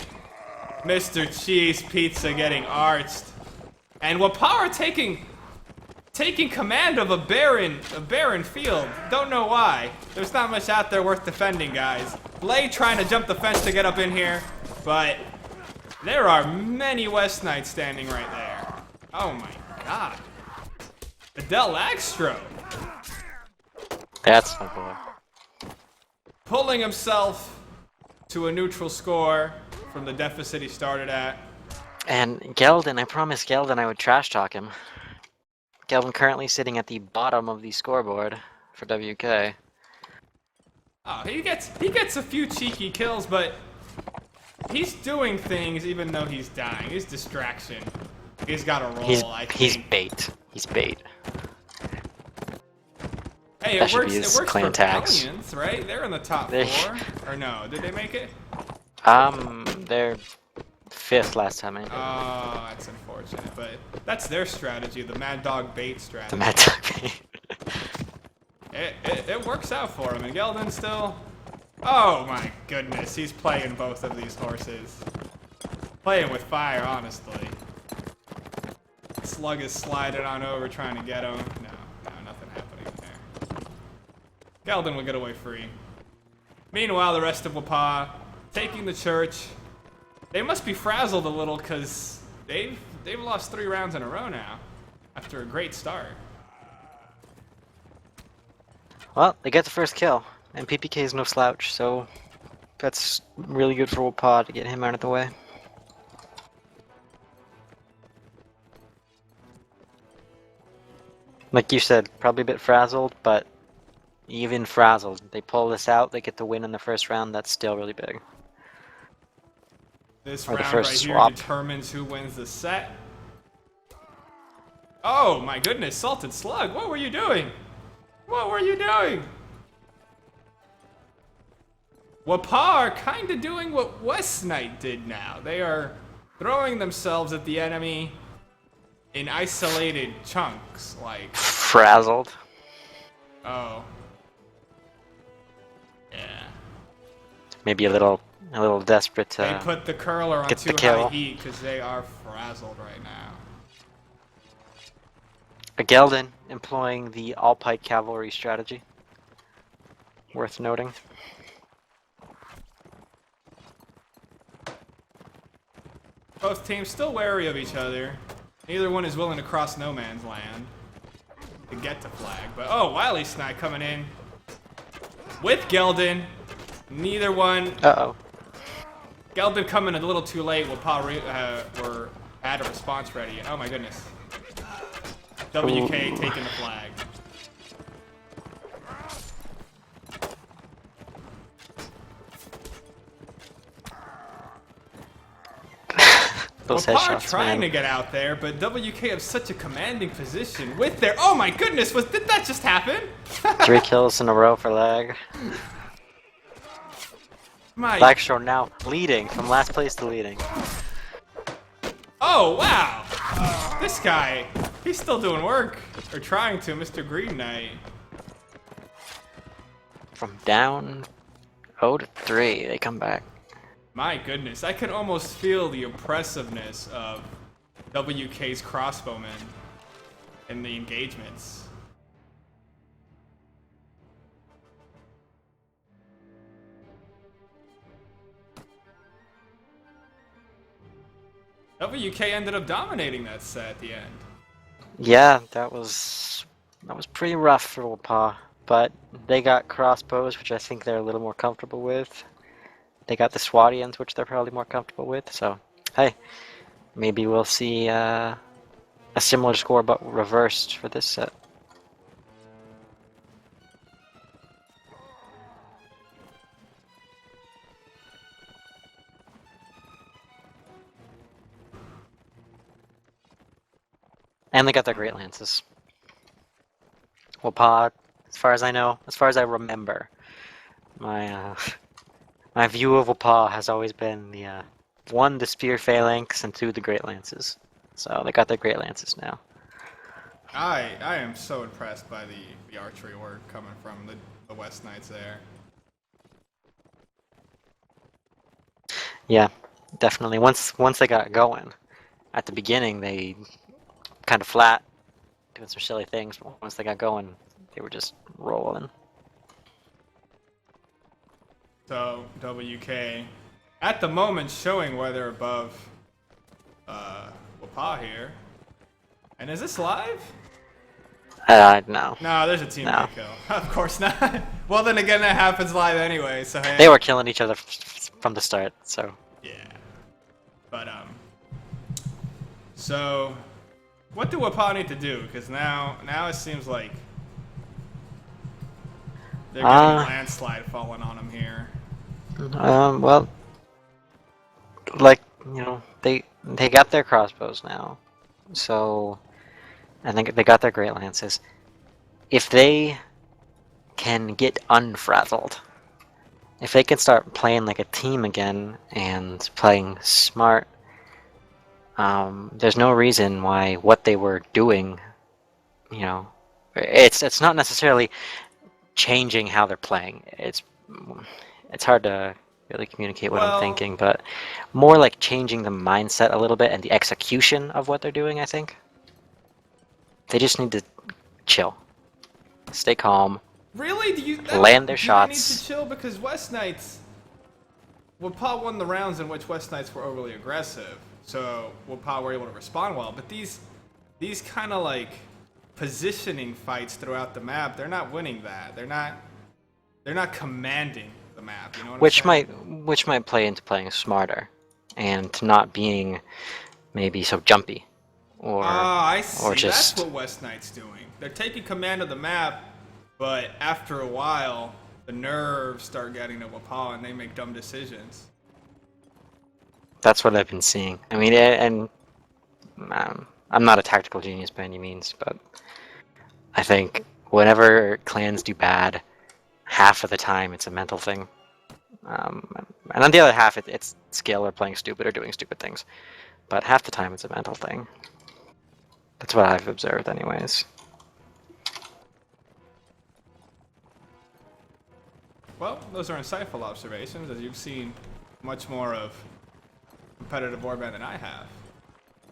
Speaker 1: Mr. Cheese Pizza getting arched. And Wappaw taking command of a barren field. Don't know why. There's not much out there worth defending, guys. Lay trying to jump the fence to get up in here, but there are many West Knights standing right there. Oh my god. Adele Agstro
Speaker 2: That's my boy.
Speaker 1: pulling himself to a neutral score from the deficit he started at.
Speaker 2: And Geldin, I promised Geldin I would trash talk him. Geldin currently sitting at the bottom of the scoreboard for WK.
Speaker 1: Oh, he gets a few cheeky kills, but he's doing things even though he's dying. He's distraction. He's got a roll, I think.
Speaker 2: He's bait. He's bait.
Speaker 1: Hey,
Speaker 2: That
Speaker 1: it
Speaker 2: should
Speaker 1: works.
Speaker 2: be
Speaker 1: It
Speaker 2: his
Speaker 1: works
Speaker 2: clan
Speaker 1: for
Speaker 2: tax.
Speaker 1: Valiants, right? They're in the top
Speaker 2: They-
Speaker 1: 4, or no? Did they make it?
Speaker 2: They're 5th last time I did.
Speaker 1: Oh, that's unfortunate, but that's their strategy, the Mad Dog bait strategy.
Speaker 2: The Mad Dog bait.
Speaker 1: It works out for him, and Geldin still. Oh my goodness, he's playing both of these horses. Playing with fire, honestly. Slug is sliding on over, trying to get him. No, nothing happening there. Geldin will get away free. Meanwhile, the rest of Wappaw taking the church. They must be frazzled a little because they've lost 3 rounds in a row now after a great start.
Speaker 2: Well, they get the first kill, and PPK is no slouch, so that's really good for Wappaw to get him out of the way. Like you said, probably a bit frazzled, but even frazzled, they pull this out, they get the win in the first round, that's still really big.
Speaker 1: This
Speaker 2: Or the
Speaker 1: round
Speaker 2: first
Speaker 1: right here
Speaker 2: swap.
Speaker 1: determines who wins the set. Oh my goodness, Salted Slug, what were you doing? What were you doing? Wappaw are kind of doing what West Knight did now. They are throwing themselves at the enemy in isolated chunks, like,
Speaker 2: Frazzled.
Speaker 1: oh. Yeah.
Speaker 2: Maybe a little desperate
Speaker 1: They
Speaker 2: to
Speaker 1: put the curler on
Speaker 2: get the
Speaker 1: too
Speaker 2: kill.
Speaker 1: high heat because they are frazzled right now.
Speaker 2: a Geldin employing the all-pike cavalry strategy. Worth noting.
Speaker 1: Both teams still wary of each other. Neither one is willing to cross no man's land to get to flag. But oh, Wily Snipe coming in with Geldin. Neither one.
Speaker 2: Uh-oh.
Speaker 1: Geldin coming a little too late. Were had a response ready. And oh my goodness. WK
Speaker 2: Ooh.
Speaker 1: taking the flag.
Speaker 2: Those
Speaker 1: Wappaw
Speaker 2: headshots,
Speaker 1: trying
Speaker 2: man.
Speaker 1: to get out there, but WK have such a commanding position with their. Oh my goodness! Did that just happen?
Speaker 2: 3 kills in a row for Lag.
Speaker 1: My.
Speaker 2: Blackshore now leading, from last place to leading.
Speaker 1: Oh wow! This guy, he's still doing work, or trying to, Mr. Green Knight.
Speaker 2: From down 0 to 3, they come back.
Speaker 1: My goodness, I can almost feel the oppressiveness of WK's crossbowmen in the engagements. WK ended up dominating that set at the end.
Speaker 2: Yeah, that was pretty rough for Wappaw, but they got crossbows, which I think they're a little more comfortable with. They got the Swadians, which they're probably more comfortable with. So, hey, maybe we'll see a similar score but reversed for this set. And they got their Great Lances. Wappaw, as far as I know, as far as I remember, my my view of Wappaw has always been the 1, the Spear Phalanx, and 2, the Great Lances. So they got their Great Lances now.
Speaker 1: I am so impressed by the archery work coming from the West Knights there.
Speaker 2: Yeah, definitely. Once they got going, at the beginning they kind of flat, doing some silly things. But once they got going, they were just rolling.
Speaker 1: So WK, at the moment, showing why they're above Wappaw here. And is this live?
Speaker 2: No.
Speaker 1: No, there's a teammate kill. Of course not. Well, then again, that happens live anyway. So hey.
Speaker 2: They were killing each other from the start. So.
Speaker 1: Yeah. But So, what do Wappaw need to do? Because now it seems like they're getting a landslide falling on them here.
Speaker 2: Well, like, you know, they got their crossbows now, so I think they got their Great Lances. If they can get unfrazzled, if they can start playing like a team again and playing smart, there's no reason why what they were doing, you know, it's not necessarily changing how they're playing. It's hard to really communicate what I'm thinking, but more like changing the mindset a little bit and the execution of what they're doing, I think. They just need to chill. Stay calm.
Speaker 1: Really?
Speaker 2: Land their
Speaker 1: shots.
Speaker 2: shots.
Speaker 1: Need to chill because West Knights... Wappaw won the rounds in which West Knights were overly aggressive, so Wappaw were able to respond well, but these kind of like positioning fights throughout the map, they're not winning that. They're not commanding the map, you know what I'm saying?
Speaker 2: Which might play into playing smarter and to not being maybe so jumpy. Or
Speaker 1: I see.
Speaker 2: Or just...
Speaker 1: That's what West Knight's doing. They're taking command of the map, but after a while, the nerves start getting to Wappaw and they make dumb decisions.
Speaker 2: That's what I've been seeing. I mean, and I'm not a tactical genius by any means, but I think whenever clans do bad, half of the time it's a mental thing. And on the other half, it's skill or playing stupid or doing stupid things. But half the time it's a mental thing. That's what I've observed anyways.
Speaker 1: Well, those are insightful observations, as you've seen much more of competitive warband than I have.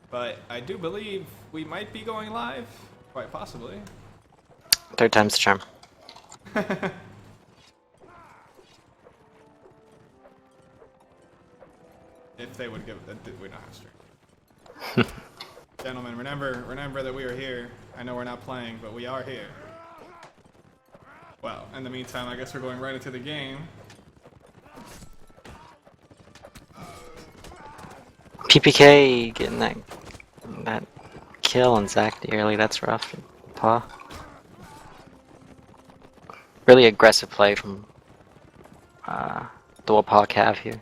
Speaker 1: But I do believe we might be going live, quite possibly.
Speaker 2: Third time's the charm.
Speaker 1: If they would give it, we don't have stream. Gentlemen, remember that we are here. I know we're not playing, but we are here. Well, in the meantime, I guess we're going right into the game.
Speaker 2: PPK getting that kill on Zach early, that's rough. Paw. Really aggressive play from the Wappaw Cav here.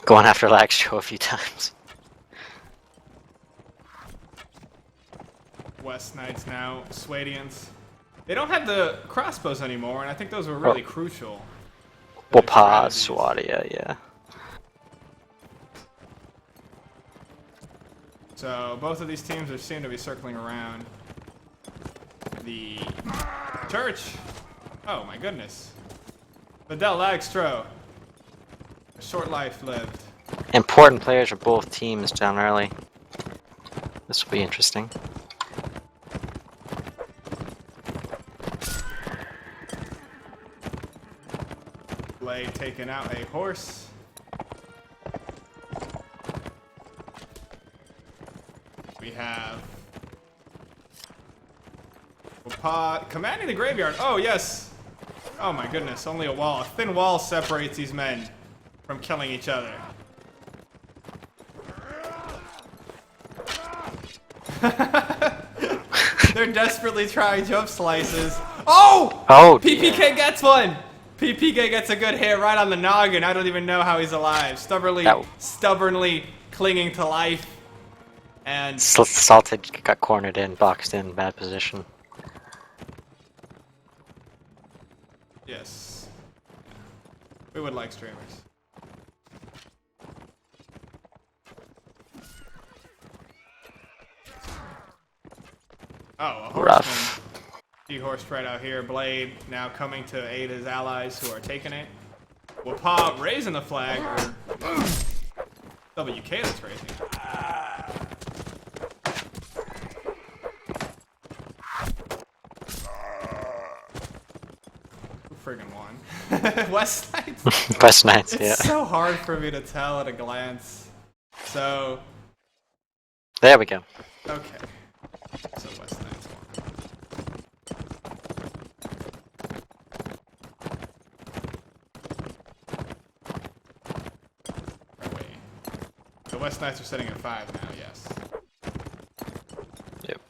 Speaker 2: Going after Lagstro a few times.
Speaker 1: West Knights now, Swadians. They don't have the crossbows anymore, and I think those were really crucial.
Speaker 2: Wappaw, Swadia, yeah.
Speaker 1: So both of these teams seem to be circling around the church. Oh my goodness. Vidal Lagstro. A short life lived.
Speaker 2: Important players for both teams down early. This will be interesting.
Speaker 1: Blade taking out a horse. We have Wappaw commanding the graveyard. Oh, yes. Oh, my goodness. Only a wall. A thin wall separates these men from killing each other. They're desperately trying jump slices. Oh!
Speaker 2: Oh,
Speaker 1: PPK gets one! PPK gets a good hit right on the noggin. I don't even know how he's alive. Stubbornly clinging to life. And
Speaker 2: Salted got cornered in, boxed in, bad position.
Speaker 1: yes. We would like streamers. Oh, a horseman.
Speaker 2: Rough.
Speaker 1: Dehorsed right out here. Blade now coming to aid his allies who are taking it. Wappaw raising the flag. Or WK that's raising. Who friggin' won? West Knights?
Speaker 2: West Knights, yeah.
Speaker 1: It's so hard for me to tell at a glance. So,
Speaker 2: There we go.
Speaker 1: okay. So West Knights won. Or wait. The West Knights are sitting at 5 now, yes.
Speaker 2: Yep.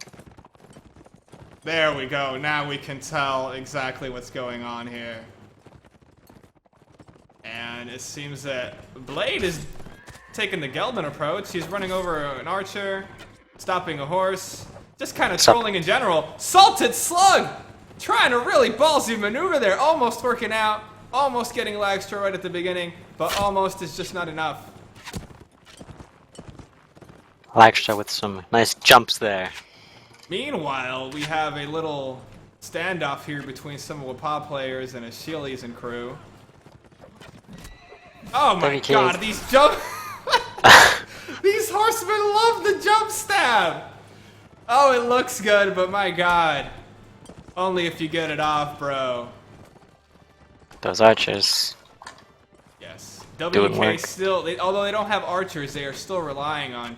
Speaker 1: There we go. Now we can tell exactly what's going on here. And it seems that Blade is taking the Geldin approach. He's running over an archer, stopping a horse, just kind of trolling in general. Salted Slug! Trying a really ballsy maneuver there, almost working out, almost getting Lagstra right at the beginning, but almost is just not enough.
Speaker 2: Lagstra with some nice jumps there.
Speaker 1: Meanwhile, we have a little standoff here between some Wappaw players and Achilles and crew. Oh my
Speaker 2: WK.
Speaker 1: god, these jump... These horsemen love the jump stab! Oh, it looks good, but my god. Only if you get it off, bro.
Speaker 2: Those archers.
Speaker 1: Yes.
Speaker 2: Doing
Speaker 1: WK
Speaker 2: work.
Speaker 1: still, although they don't have archers, they are still relying on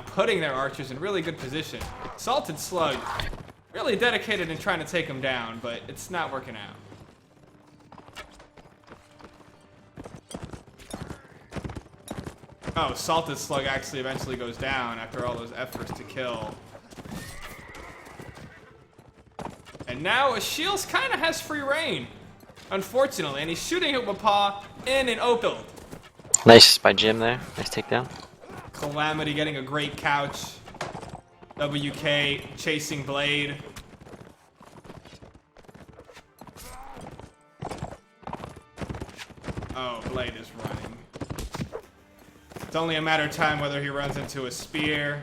Speaker 1: putting their archers in really good position. Salted Slug, really dedicated in trying to take them down, but it's not working out. Oh, Salted Slug actually eventually goes down after all those efforts to kill. And now Achilles kind of has free reign, unfortunately, and he's shooting at Wappaw in an open.
Speaker 2: Nice by Jim there. Nice takedown.
Speaker 1: Calamity getting a great couch. WK chasing Blade. Oh, Blade is running. It's only a matter of time whether he runs into a spear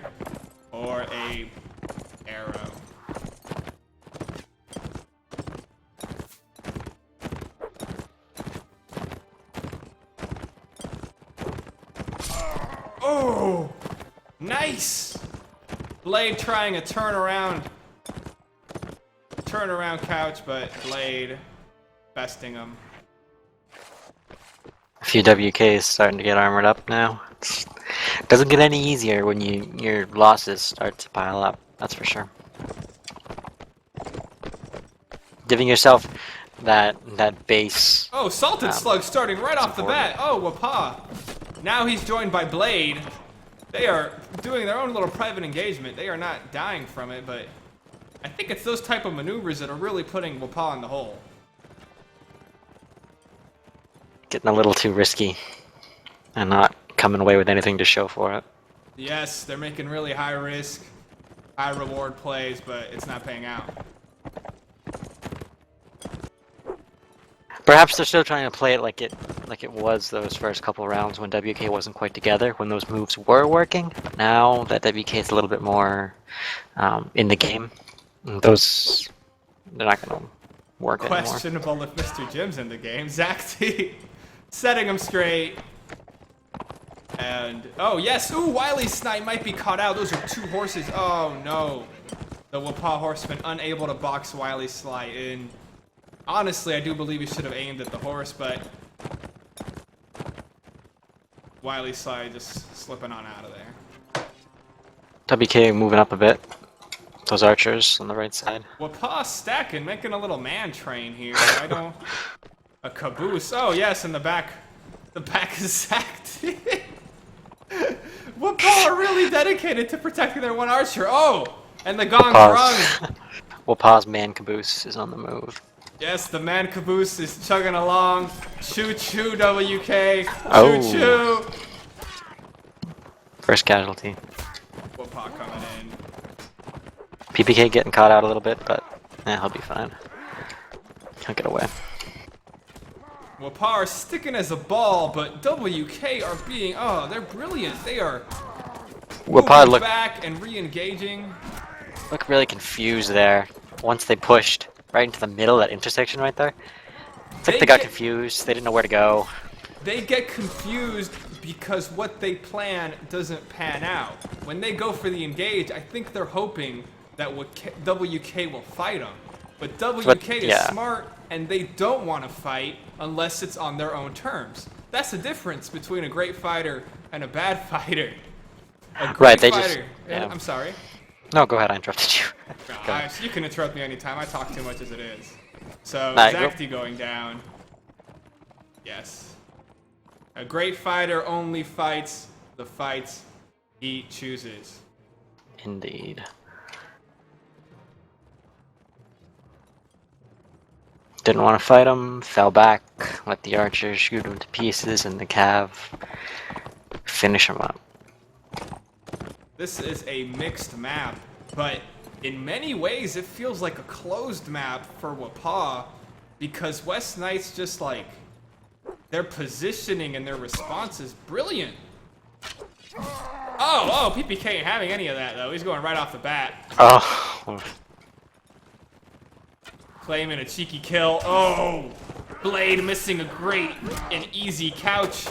Speaker 1: or a arrow. Oh! Nice! Blade trying a turnaround couch, but Blade besting him.
Speaker 2: A few WKs starting to get armored up now. It doesn't get any easier when your losses start to pile up, that's for sure. Giving yourself that base.
Speaker 1: Oh, Salted Slug starting right off the
Speaker 2: important.
Speaker 1: bat. Oh, Wappaw. Now he's joined by Blade. They are doing their own little private engagement. They are not dying from it, but I think it's those type of maneuvers that are really putting Wappaw in the hole.
Speaker 2: Getting a little too risky and not coming away with anything to show for it.
Speaker 1: Yes, they're making really high risk, high reward plays, but it's not paying out.
Speaker 2: Perhaps they're still trying to play it like it was those first couple rounds when WK wasn't quite together, when those moves were working. But now that WK is a little bit more in the game, they're not going to work anymore.
Speaker 1: Questionable if Mr. Jim's in the game. Zach T setting him straight. And, oh yes, ooh, Wily Snipe might be caught out. Those are two horses. Oh no. The Wappaw horseman unable to box Wily Sly in. Honestly, I do believe he should have aimed at the horse, but Wily Slide just slipping on out of there.
Speaker 2: WK moving up a bit. Those archers on the right side.
Speaker 1: Wappaw stacking, making a little man train here. I don't... A caboose. Oh, yes, in the back. The back is sacked. Wappaw are really dedicated to protecting their one archer. Oh! And the gong's rung.
Speaker 2: Wappaw's man caboose is on the move.
Speaker 1: Yes, the man caboose is chugging along. Choo choo, WK.
Speaker 2: Oh.
Speaker 1: Choo choo.
Speaker 2: First casualty.
Speaker 1: Wappaw coming in.
Speaker 2: PPK getting caught out a little bit, but he'll be fine. He'll get away.
Speaker 1: Wappaw are sticking as a ball, but WK are being... Oh, they're brilliant. They are moving back and re-engaging.
Speaker 2: Look really confused there. Once they pushed right into the middle of that intersection right there. It's like they got confused. They didn't know where to go.
Speaker 1: They get confused because what they plan doesn't pan out. When they go for the engage, I think they're hoping that WK will fight them. But WK is smart, and they don't want to fight unless it's on their own terms. That's the difference between a great fighter and a bad fighter. A great fighter. I'm sorry.
Speaker 2: No, go ahead. I interrupted you.
Speaker 1: You can interrupt me anytime. I talk too much as it is. So, Zacti going down. Yes. A great fighter only fights the fights he chooses.
Speaker 2: Indeed. Didn't want to fight him, fell back, let the archers shoot him to pieces, and the cav finish him up.
Speaker 1: This is a mixed map, but in many ways it feels like a closed map for Wappaw, because West Knights just like, their positioning and their response is brilliant. Oh, PPK ain't having any of that though, he's going right off the bat.
Speaker 2: Oh.
Speaker 1: Claiming a cheeky kill. Oh! Blade missing a great and easy couch.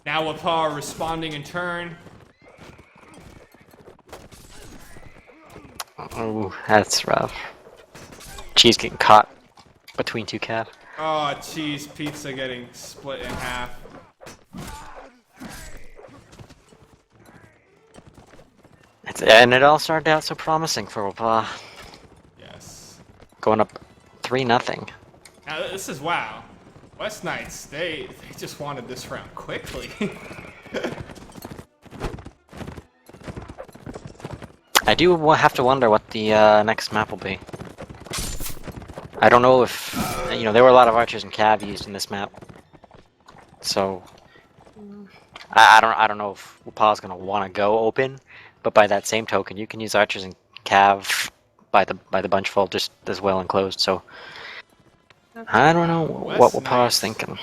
Speaker 1: Now Wappaw responding in turn.
Speaker 2: Oh, that's rough. Cheese getting caught between two cav.
Speaker 1: Oh, cheese pizza getting split in half.
Speaker 2: And it all started out so promising for Wappaw.
Speaker 1: Yes.
Speaker 2: Going up 3-0.
Speaker 1: Now this is wow. West Knights, they just wanted this round quickly.
Speaker 2: I do have to wonder what the next map will be. I don't know if, there were a lot of archers and cav used in this map. So, I don't know if Wappaw's gonna want to go open, but by that same token, you can use archers and cav by the bunch full just as well enclosed. So, I don't know what Wappaw's thinking.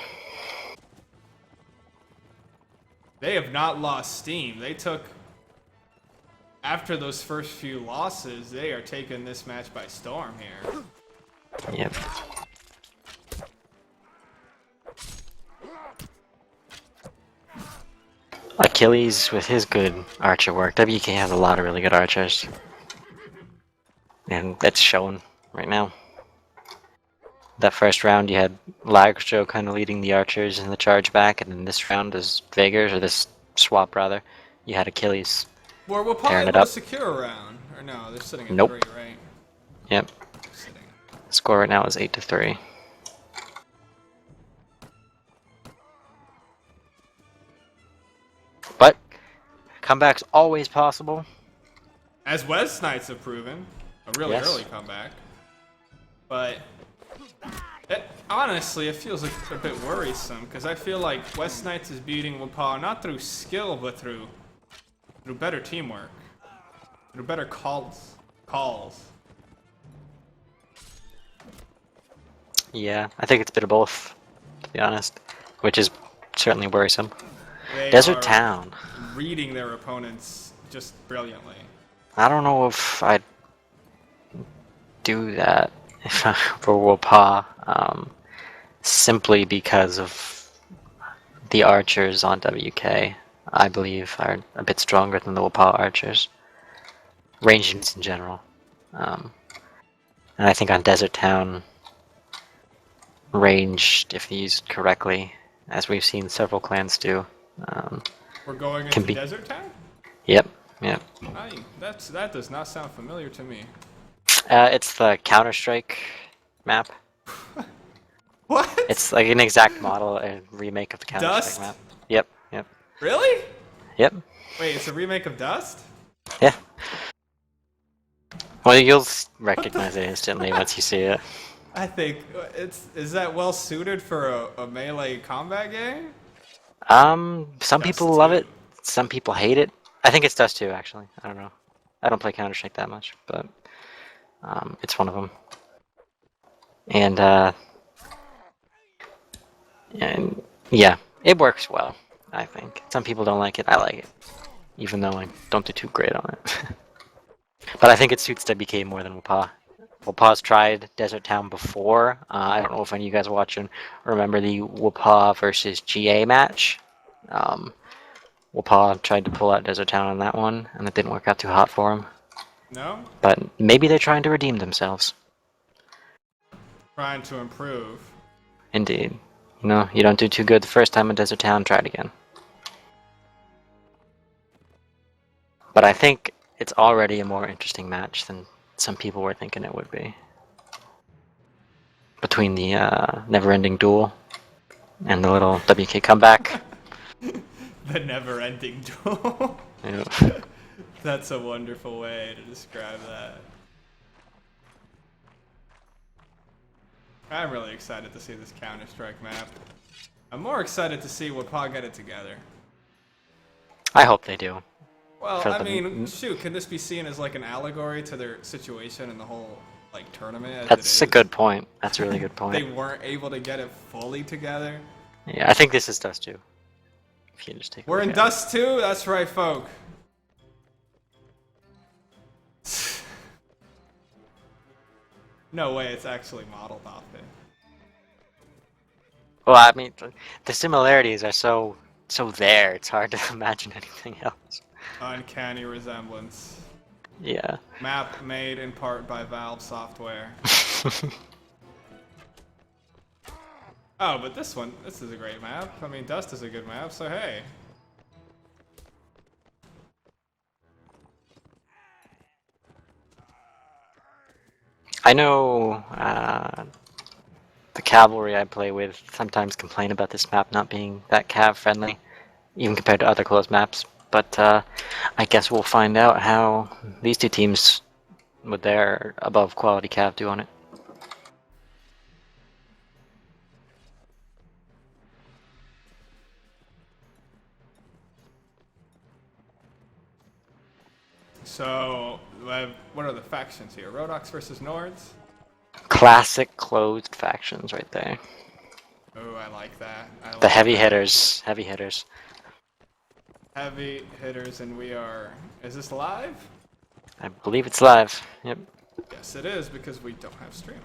Speaker 1: They have not lost steam. They took, after those first few losses, they are taking this match by storm here.
Speaker 2: Yep. Achilles with his good archer work. WK has a lot of really good archers. And that's showing right now. That first round you had Lagro kind of leading the archers in the charge back, and then this round is Vagers, or this swap rather, you had Achilles.
Speaker 1: Well, we'll probably able to secure a round. Or no, they're sitting at 3, right?
Speaker 2: Yep. The score right now is 8-3. But comeback's always possible.
Speaker 1: As West Knights have proven, a really early comeback. But honestly, it feels like a bit worrisome because I feel like West Knights is beating Wappaw not through skill, but through better teamwork, through better calls.
Speaker 2: Yeah, I think it's a bit of both, to be honest, which is certainly worrisome.
Speaker 1: They
Speaker 2: Desert Town.
Speaker 1: Reading their opponents just brilliantly.
Speaker 2: I don't know if I'd do that for Wappaw, simply because of the archers on WK, I believe, are a bit stronger than the Wappaw archers. Ranges in general. And I think on Desert Town, ranged, if used correctly, as we've seen several clans do.
Speaker 1: We're going
Speaker 2: Can
Speaker 1: into
Speaker 2: be-
Speaker 1: Desert Town?
Speaker 2: Yep, yep.
Speaker 1: That does not sound familiar to me.
Speaker 2: It's the Counter-Strike map.
Speaker 1: What?
Speaker 2: It's like an exact model, a remake of the Counter-Strike
Speaker 1: Dust?
Speaker 2: map. Yep, yep,
Speaker 1: Really?
Speaker 2: yep.
Speaker 1: Wait, it's a remake of Dust?
Speaker 2: Yeah. Well, you'll recognize it instantly once you see it.
Speaker 1: I think is that well suited for a melee combat game?
Speaker 2: Some
Speaker 1: Dust
Speaker 2: people love
Speaker 1: 2.
Speaker 2: it. Some people hate it. I think it's Dust 2, actually. I don't know. I don't play Counter-Strike that much, but it's one of them. And yeah, it works well, I think. Some people don't like it. I like it, even though I don't do too great on it. But I think it suits WK more than Wappaw. Wappaw's tried Desert Town before. I don't know if any of you guys watching remember the Wappaw versus GA match. Wappaw tried to pull out Desert Town on that one, and it didn't work out too hot for him.
Speaker 1: No?
Speaker 2: But maybe they're trying to redeem themselves.
Speaker 1: Trying to improve.
Speaker 2: Indeed. You know, you don't do too good the first time in Desert Town, try it again. But I think it's already a more interesting match than some people were thinking it would be. Between the never-ending duel and the little WK comeback.
Speaker 1: The never-ending duel.
Speaker 2: Yeah.
Speaker 1: That's a wonderful way to describe that. I'm really excited to see this Counter-Strike map. I'm more excited to see Wappaw get it together.
Speaker 2: I hope they do.
Speaker 1: Well, I mean, shoot, could this be seen as like an allegory to their situation in the whole like tournament? As
Speaker 2: That's
Speaker 1: it
Speaker 2: a
Speaker 1: is?
Speaker 2: good point. That's a really good point.
Speaker 1: They weren't able to get it fully together.
Speaker 2: Yeah, I think this is Dust 2. If you just take a
Speaker 1: We're
Speaker 2: look
Speaker 1: in
Speaker 2: at
Speaker 1: Dust 2? That's right, folk. No way it's actually modeled off it.
Speaker 2: Well, I mean, the similarities are so there. It's hard to imagine anything else.
Speaker 1: Uncanny resemblance.
Speaker 2: Yeah.
Speaker 1: Map made in part by Valve Software. Oh, but this is a great map. I mean, Dust is a good map, so hey.
Speaker 2: I know the cavalry I play with sometimes complain about this map not being that cav friendly, even compared to other closed maps. But I guess we'll find out how these two teams with their above quality cav do on it.
Speaker 1: So, what are the factions here? Rodox versus Nords?
Speaker 2: Classic closed factions right there.
Speaker 1: Oh, I like that.
Speaker 2: The heavy hitters. Heavy hitters.
Speaker 1: Heavy hitters, and we are... Is this live?
Speaker 2: I believe it's live. Yep.
Speaker 1: Yes, it is, because we don't have streamer.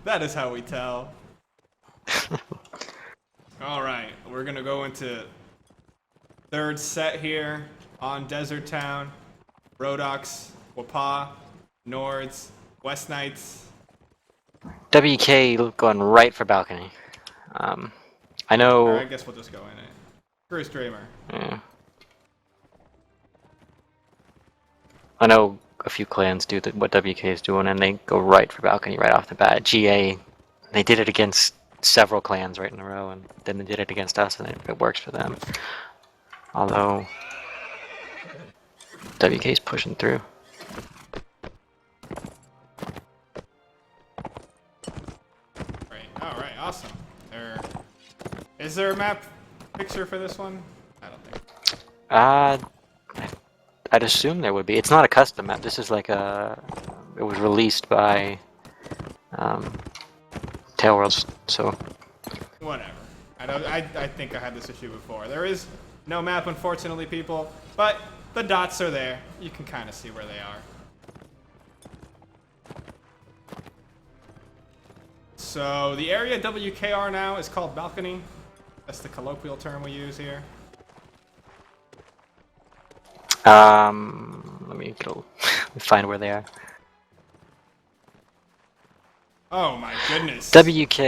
Speaker 1: That is how we tell. Alright, we're gonna go into third set here on Desert Town. Rodox, Wappaw, Nords, West Knights.
Speaker 2: WK going right for balcony. I know.
Speaker 1: Or I guess we'll just go in it. Screw streamer.
Speaker 2: Yeah. I know a few clans do what WK is doing, and they go right for balcony right off the bat. GA, they did it against several clans right in a row, and then they did it against us, and it works for them. Although WK's pushing through.
Speaker 1: Alright, awesome. Is there a map picture for this one? I don't think.
Speaker 2: I'd assume there would be. It's not a custom map. This is like a. It was released by Tailworlds, so.
Speaker 1: Whatever. I think I had this issue before. There is no map, unfortunately, people, but the dots are there. You can kind of see where they are. So the area WKR now is called Balcony. That's the colloquial term we use here.
Speaker 2: Let me go find where they are.
Speaker 1: Oh my goodness.
Speaker 2: WK,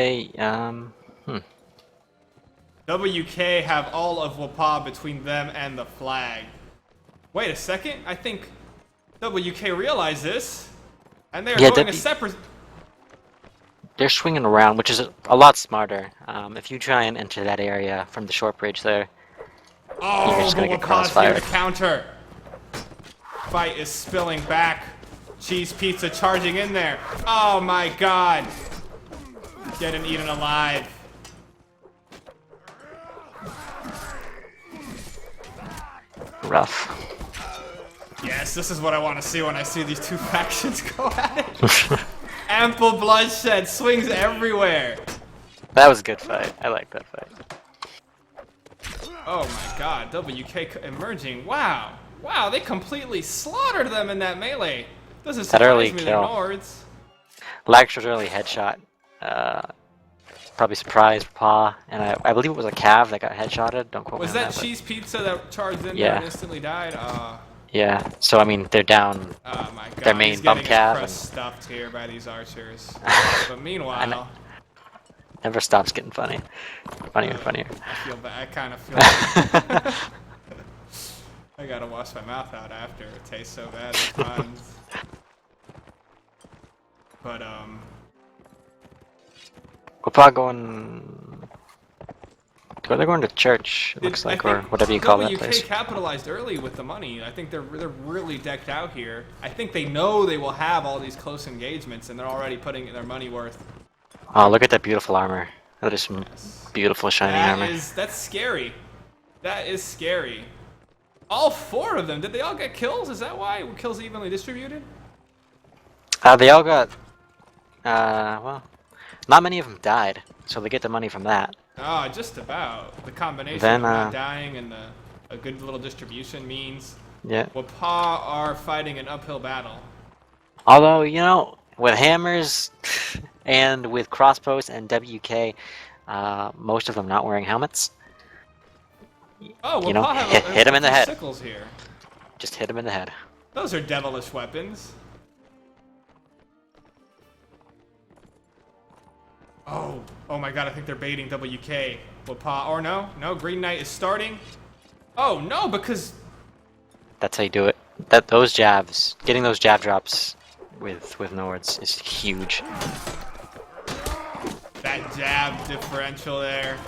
Speaker 1: WK have all of Wappaw between them and the flag. Wait a second, I think WK realized this, and they're going a separate...
Speaker 2: They're swinging around, which is a lot smarter. If you try and enter that area from the short bridge there, you're just gonna get crossfired.
Speaker 1: Here to counter. Fight is spilling back. Cheese Pizza charging in there. Oh my god. Getting eaten alive.
Speaker 2: Rough.
Speaker 1: Yes, this is what I want to see when I see these two factions go at it. Ample bloodshed, swings everywhere.
Speaker 2: That was a good fight. I like that fight.
Speaker 1: Oh my god, WK emerging. Wow. Wow, they completely slaughtered them in that melee. Doesn't surprise me, the Nords.
Speaker 2: Lagstra's early headshot. Probably surprised Pa, and I believe it was a Cav that got headshotted. Don't quote me on that.
Speaker 1: Was that Cheese Pizza that charged in there and instantly died?
Speaker 2: Yeah, so I mean, they're down
Speaker 1: oh my god,
Speaker 2: their main bump Cav.
Speaker 1: And stuffed here by these archers. But meanwhile...
Speaker 2: Never stops getting funny. Funnier and funnier.
Speaker 1: I feel bad. I kind of feel bad. I gotta wash my mouth out after. It tastes so bad at times. But,
Speaker 2: Wappaw going... They're going to church, it looks like, or whatever you call that place.
Speaker 1: WK capitalized early with the money. I think they're really decked out here. I think they know they will have all these close engagements, and they're already putting their money worth.
Speaker 2: Oh, look at that beautiful armor. That is some beautiful shiny armor.
Speaker 1: That's scary. That is scary. All four of them, did they all get kills? Is that why? Were kills evenly distributed?
Speaker 2: They all got... well, not many of them died, so they get the money from that.
Speaker 1: Ah, just about. The combination of not dying and a good little distribution means Wappaw are fighting an uphill battle.
Speaker 2: Although, you know, with hammers and with crossbows and WK, most of them not wearing helmets.
Speaker 1: Oh,
Speaker 2: you know, hit him in the head.
Speaker 1: Sickles here.
Speaker 2: Just hit him in the head.
Speaker 1: Those are devilish weapons. Oh my god, I think they're baiting WK. Wappaw, or no, Green Knight is starting. Oh no, because...
Speaker 2: That's how you do it. Those jabs, getting those jab drops with Nords is huge.
Speaker 1: That jab differential there.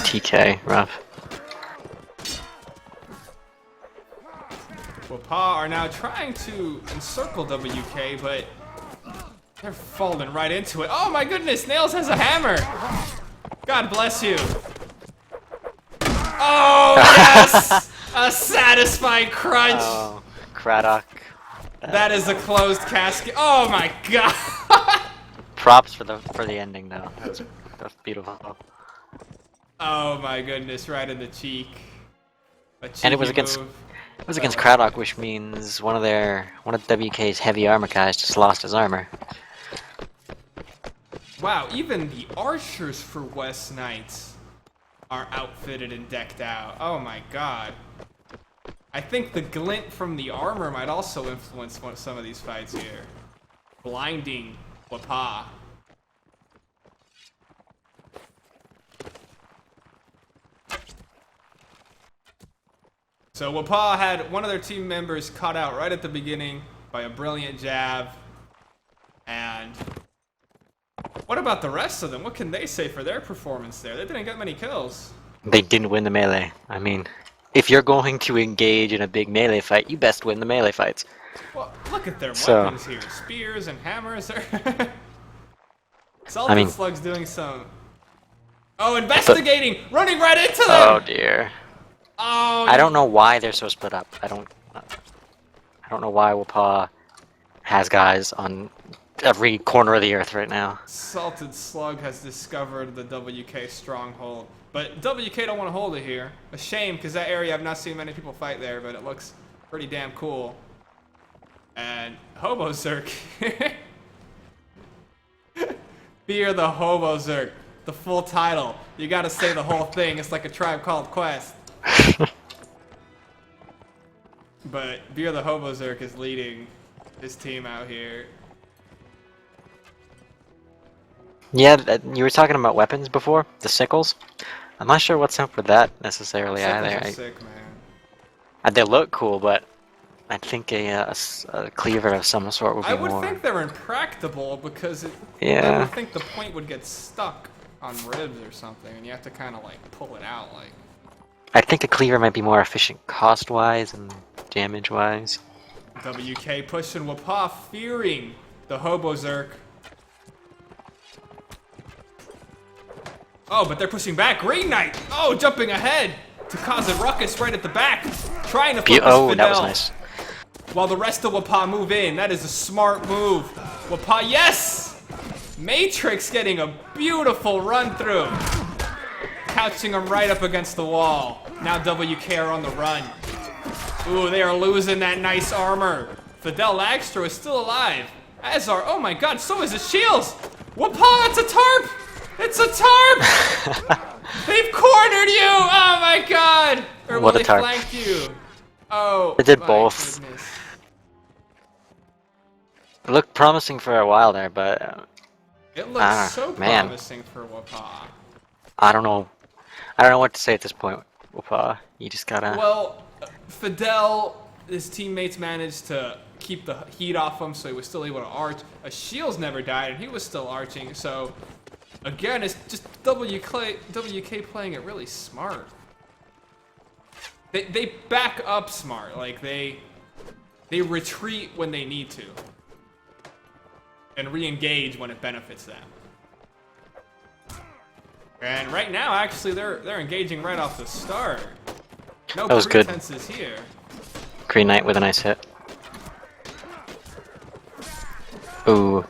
Speaker 2: TK, rough.
Speaker 1: Wappaw are now trying to encircle WK, but they're falling right into it. Oh my goodness, Nails has a hammer! God bless you. Oh yes! A satisfying crunch!
Speaker 2: Oh, Craddock.
Speaker 1: That is a closed casket. Oh my god!
Speaker 2: Props for the ending though. That's beautiful.
Speaker 1: Oh my goodness, right in the cheek.
Speaker 2: And it was against Craddock, which means one of WK's heavy armor guys just lost his armor.
Speaker 1: Wow, even the archers for West Knights are outfitted and decked out. Oh my god. I think the glint from the armor might also influence some of these fights here. Blinding Wappaw. So Wappaw had one of their team members caught out right at the beginning by a brilliant jab. And what about the rest of them? What can they say for their performance there? They didn't get many kills.
Speaker 2: They didn't win the melee. I mean, if you're going to engage in a big melee fight, you best win the melee fights.
Speaker 1: Well, look at their weapons here. Spears and hammers. Salted Slug's doing some... Oh, investigating! Running right into them!
Speaker 2: Oh, dear.
Speaker 1: Oh,
Speaker 2: I don't know why they're so split up. I don't know why Wappaw has guys on every corner of the earth right now.
Speaker 1: Salted Slug has discovered the WK stronghold, but WK don't want to hold it here. A shame, because that area I've not seen many people fight there, but it looks pretty damn cool. And Hobo Zerk. Fear the Hobo Zerk. The full title. You gotta say the whole thing. It's like a Tribe Called Quest. But Beer the Hobo Zerk is leading his team out here.
Speaker 2: Yeah, you were talking about weapons before, the sickles. I'm not sure what's up with that necessarily
Speaker 1: Sickles
Speaker 2: either.
Speaker 1: are sick, man.
Speaker 2: They look cool, but I think a cleaver of some sort would be
Speaker 1: I would
Speaker 2: more.
Speaker 1: think they're impractical because I
Speaker 2: Yeah.
Speaker 1: would think the point would get stuck on ribs or something, and you have to kind of like pull it out. Like
Speaker 2: I think a cleaver might be more efficient cost-wise and damage-wise.
Speaker 1: WK pushing Wappaw, fearing the Hobo Zerk. Oh, but they're pushing back. Green Knight! Oh, jumping ahead to cause a ruckus right at the back. Trying to focus
Speaker 2: Oh,
Speaker 1: Fidel.
Speaker 2: that was nice.
Speaker 1: While the rest of Wappaw move in. That is a smart move. Wappaw, yes! Matrix getting a beautiful run through. Couching him right up against the wall. Now WK are on the run. Ooh, they are losing that nice armor. Fidel Lagstro is still alive. As are, oh my god, so is his shields. Wappaw, it's a tarp! It's a tarp! They've cornered you! Oh my god! Or
Speaker 2: What
Speaker 1: well,
Speaker 2: a tarp.
Speaker 1: they flanked you. Oh,
Speaker 2: They did
Speaker 1: my
Speaker 2: both.
Speaker 1: goodness.
Speaker 2: It looked promising for a while there, but
Speaker 1: It looks so
Speaker 2: man.
Speaker 1: promising for Wappaw.
Speaker 2: I don't know. I don't know what to say at this point, Wappaw. You just gotta.
Speaker 1: Well, Fidel, his teammates managed to keep the heat off him, so he was still able to arch. Shields never died, and he was still arching, so again, it's just WK playing it really smart. They back up smart, like they retreat when they need to, and re-engage when it benefits them. And right now, actually, they're engaging right off the start. No
Speaker 2: That was good.
Speaker 1: pretenses here.
Speaker 2: Green Knight with a nice hit. Ooh.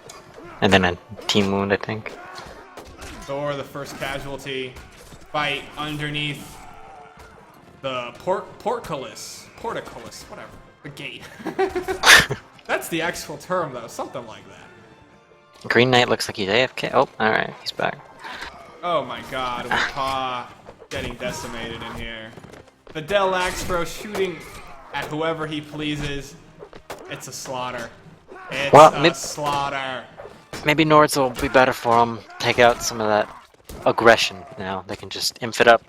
Speaker 2: And then a team wound, I think.
Speaker 1: Thor, the first casualty. Fight underneath the portcullis, whatever. The gate. That's the actual term, though. Something like that.
Speaker 2: Green Knight looks like he's AFK. Oh, alright, he's back.
Speaker 1: Oh my god, Wappaw getting decimated in here. Fidel Lagstro shooting at whoever he pleases. It's a slaughter. It's a slaughter.
Speaker 2: Maybe Nords will be better for him. Take out some of that aggression now. They can just imp it up.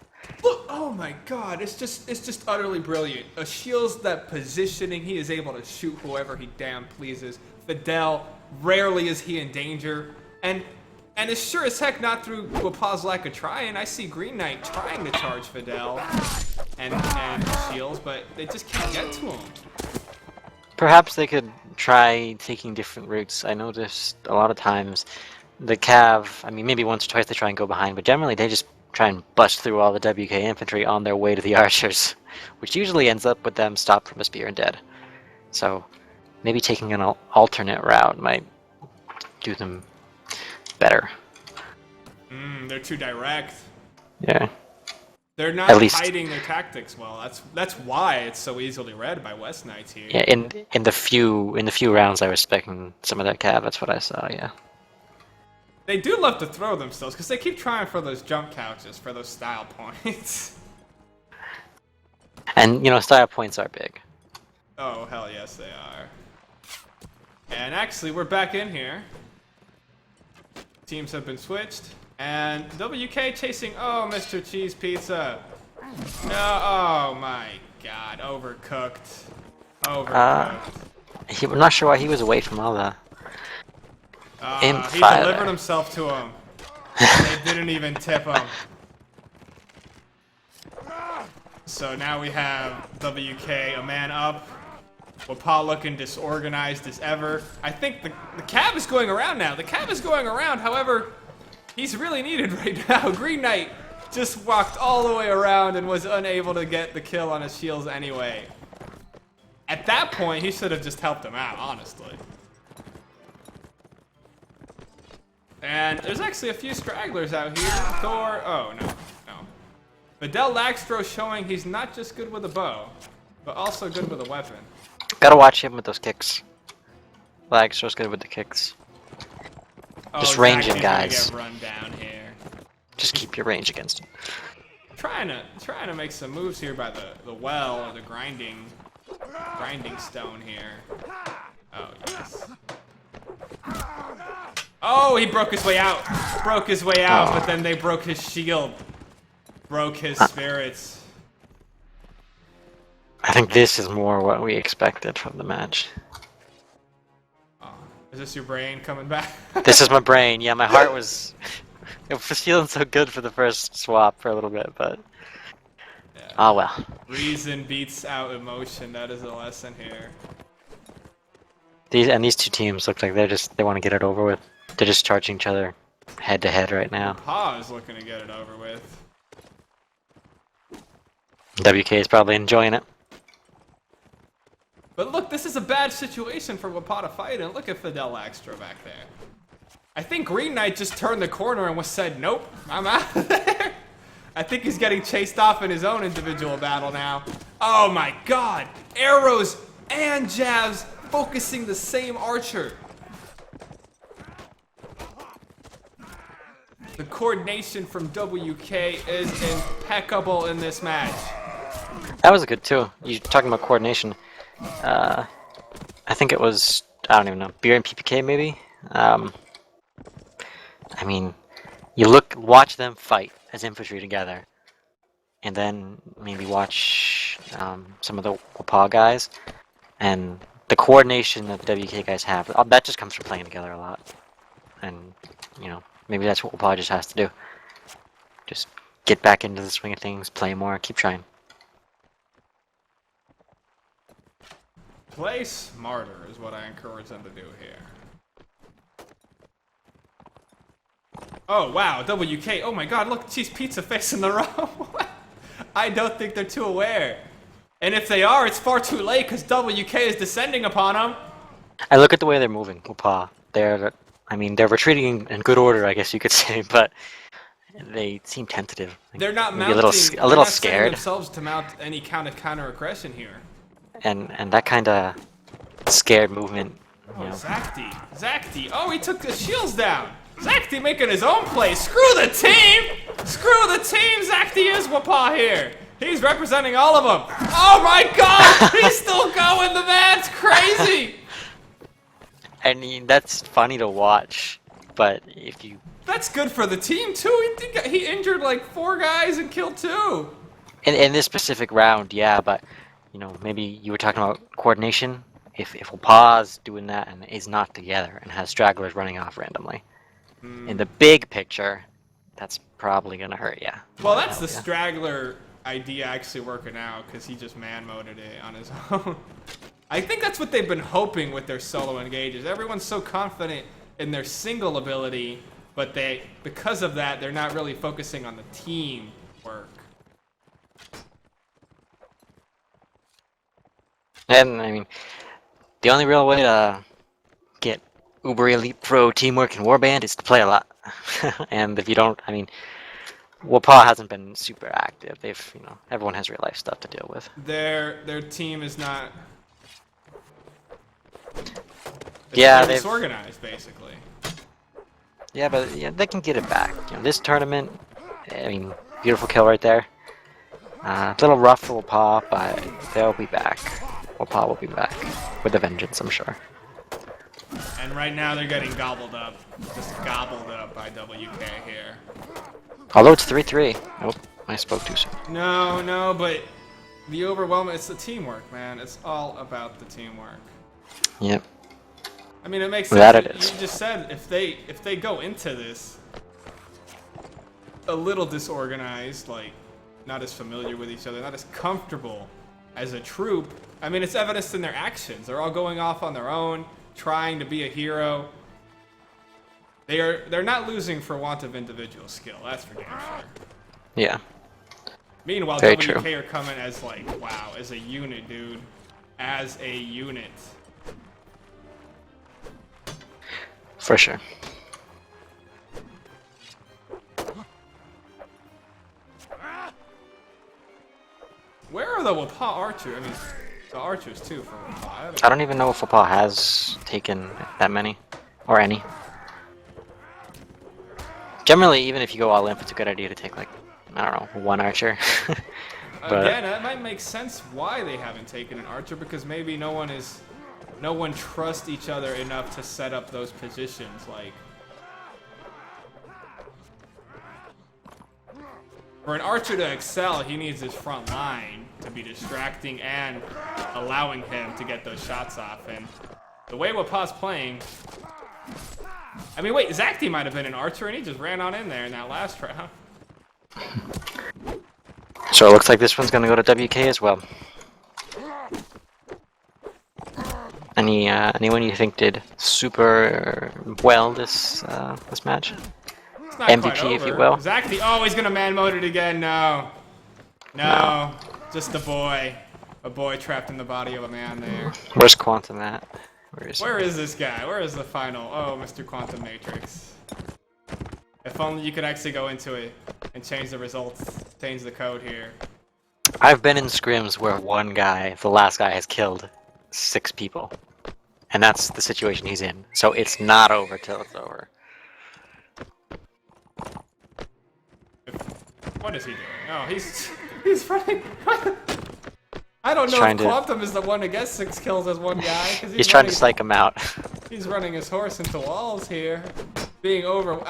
Speaker 1: Look, oh my god, it's just utterly brilliant. Shields that positioning, he is able to shoot whoever he damn pleases. Fidel, rarely is he in danger. And it's sure as heck not through Wappaw's lack of trying. I see Green Knight trying to charge Fidel and Shields, but they just can't get to him.
Speaker 2: Perhaps they could try taking different routes. I noticed a lot of times the Cav, I mean maybe once or twice they try and go behind, but generally they just try and bust through all the WK infantry on their way to the archers, which usually ends up with them stopped from a spear and dead. So maybe taking an alternate route might do them better.
Speaker 1: They're too direct.
Speaker 2: Yeah.
Speaker 1: They're not hiding their tactics well. That's why it's so easily read by West Knights here.
Speaker 2: Yeah, in the few rounds I was specking some of that Cav, that's what I saw, yeah.
Speaker 1: They do love to throw themselves because they keep trying for those jump couches, for those style points.
Speaker 2: And you know, style points are big.
Speaker 1: Oh hell yes they are. And actually we're back in here. Teams have been switched. And WK chasing, oh, Mr. Cheese Pizza. No, oh my god, overcooked. Overcooked.
Speaker 2: I'm not sure why he was away from all the
Speaker 1: He delivered himself to him. They didn't even tip him. So now we have WK, a man up. Wappaw looking disorganized as ever. I think the Cav is going around now. The Cav is going around, however, he's really needed right now. Green Knight just walked all the way around and was unable to get the kill on his shields anyway. At that point, he should have just helped him out, honestly. And there's actually a few stragglers out here. Thor, oh no. Fidel Lagstro showing he's not just good with a bow, but also good with a weapon.
Speaker 2: Gotta watch him with those kicks. Lagstro's good with the kicks.
Speaker 1: Oh,
Speaker 2: just range him,
Speaker 1: He's
Speaker 2: guys.
Speaker 1: gonna get run down here.
Speaker 2: Just keep your range against him.
Speaker 1: Trying to make some moves here by the well or the grinding stone here. Oh yes. Oh, he broke his way out. Broke his way out, but then they broke his shield. Broke his spirits.
Speaker 2: I think this is more what we expected from the match.
Speaker 1: Oh, is this your brain coming back?
Speaker 2: This is my brain. Yeah, my heart was... It was feeling so good for the first swap for a little bit, but... Yeah. Oh well.
Speaker 1: Reason beats out emotion. That is a lesson here.
Speaker 2: These two teams look like they want to get it over with. They're just charging each other head to head right now.
Speaker 1: Wappaw is looking to get it over with.
Speaker 2: WK is probably enjoying it.
Speaker 1: But look, this is a bad situation for Wappaw to fight, and look at Fidel Laxtra back there. I think Green Knight just turned the corner and said, nope, I'm out of there. I think he's getting chased off in his own individual battle now. Oh my god! Arrows and jabs focusing the same archer. The coordination from WK is impeccable in this match.
Speaker 2: That was good too. You're talking about coordination. I think it was, I don't even know, Beer and PPK maybe? I mean, you watch them fight as infantry together, and then maybe watch some of the Wappaw guys, and the coordination that the WK guys have, that just comes from playing together a lot. And, you know, maybe that's what Wappaw just has to do. Just get back into the swing of things, play more, keep trying.
Speaker 1: Play smarter is what I encourage them to do here. Oh, wow, WK. Oh my god, look, Cheese Pizza facing the row. I don't think they're too aware. And if they are, it's far too late because WK is descending upon them.
Speaker 2: I look at the way they're moving, Wappaw. They're retreating in good order, I guess you could say, but they seem tentative.
Speaker 1: They're not
Speaker 2: maybe
Speaker 1: mounting,
Speaker 2: a little scared.
Speaker 1: Themselves to mount any kind of counter aggression here.
Speaker 2: And that kind of scared movement.
Speaker 1: Oh,
Speaker 2: You know.
Speaker 1: Zakti. Oh, he took the shields down. Zakti making his own play. Screw the team. Screw the team. Zakti is Wappaw here. He's representing all of them. Oh my god! He's still going. The man's crazy.
Speaker 2: I mean, that's funny to watch, but if you...
Speaker 1: That's good for the team too. He injured like 4 guys and killed 2.
Speaker 2: In this specific round, yeah, but you know, maybe you were talking about coordination. If Wappaw's doing that and is not together and has stragglers running off randomly, in the big picture, that's probably gonna hurt you.
Speaker 1: Well, that's the straggler idea actually working out because he just man-moded it on his own. I think that's what they've been hoping with their solo engages. Everyone's so confident in their single ability, but because of that, they're not really focusing on the team work.
Speaker 2: And I mean, the only real way to get Uber Elite Pro teamwork in Warband is to play a lot. And if you don't, I mean, Wappaw hasn't been super active. Everyone has real life stuff to deal with.
Speaker 1: Their team is not.
Speaker 2: They're
Speaker 1: disorganized, basically.
Speaker 2: Yeah, but they can get it back. This tournament, I mean, beautiful kill right there. A little rough for Wappaw, but they'll be back. Wappaw will be back with a vengeance, I'm sure.
Speaker 1: And right now they're getting gobbled up, just gobbled up by WK here.
Speaker 2: Although it's 3-3. Nope, I spoke too soon.
Speaker 1: No, but the overwhelming, it's the teamwork, man. It's all about the teamwork.
Speaker 2: Yep.
Speaker 1: I mean, it makes sense.
Speaker 2: That it is.
Speaker 1: You just said if they go into this a little disorganized, like not as familiar with each other, not as comfortable as a troop. I mean, it's evidenced in their actions. They're all going off on their own, trying to be a hero. They're not losing for want of individual skill. That's for damn sure.
Speaker 2: Yeah.
Speaker 1: Meanwhile,
Speaker 2: Very
Speaker 1: WK
Speaker 2: true.
Speaker 1: are coming as like, wow, as a unit, dude. As a unit.
Speaker 2: For sure.
Speaker 1: Where are the Wappaw archers? I mean, the archers too for Wappaw.
Speaker 2: I don't even know if Wappaw has taken that many, or any. Generally, even if you go all in, it's a good idea to take like, I don't know, 1 archer.
Speaker 1: Again, that might make sense why they haven't taken an archer, because maybe no one trusts each other enough to set up those positions. Like, For an archer to excel, he needs his front line to be distracting and allowing him to get those shots off. And the way Wappaw's playing... I mean, wait, Zacti might have been an archer, and he just ran on in there in that last round.
Speaker 2: So it looks like this one's going to go to WK as well. Anyone you think did super well this match? MVP, if you will.
Speaker 1: Zacti, oh, he's gonna man mode it again. No, just a boy trapped in the body of a man there.
Speaker 2: Where's Quantum at?
Speaker 1: Where is this guy? Where is the final? Oh, Mr. Quantum Matrix. If only you could actually go into it and change the results, change the code here.
Speaker 2: I've been in scrims where one guy, the last guy, has killed 6 people. And that's the situation he's in. So it's not over till it's over.
Speaker 1: What is he doing? Oh, he's running. I don't know if Quantum is the one to get 6 kills as one guy.
Speaker 2: He's trying to psych him out.
Speaker 1: He's running his horse into walls here. Being over...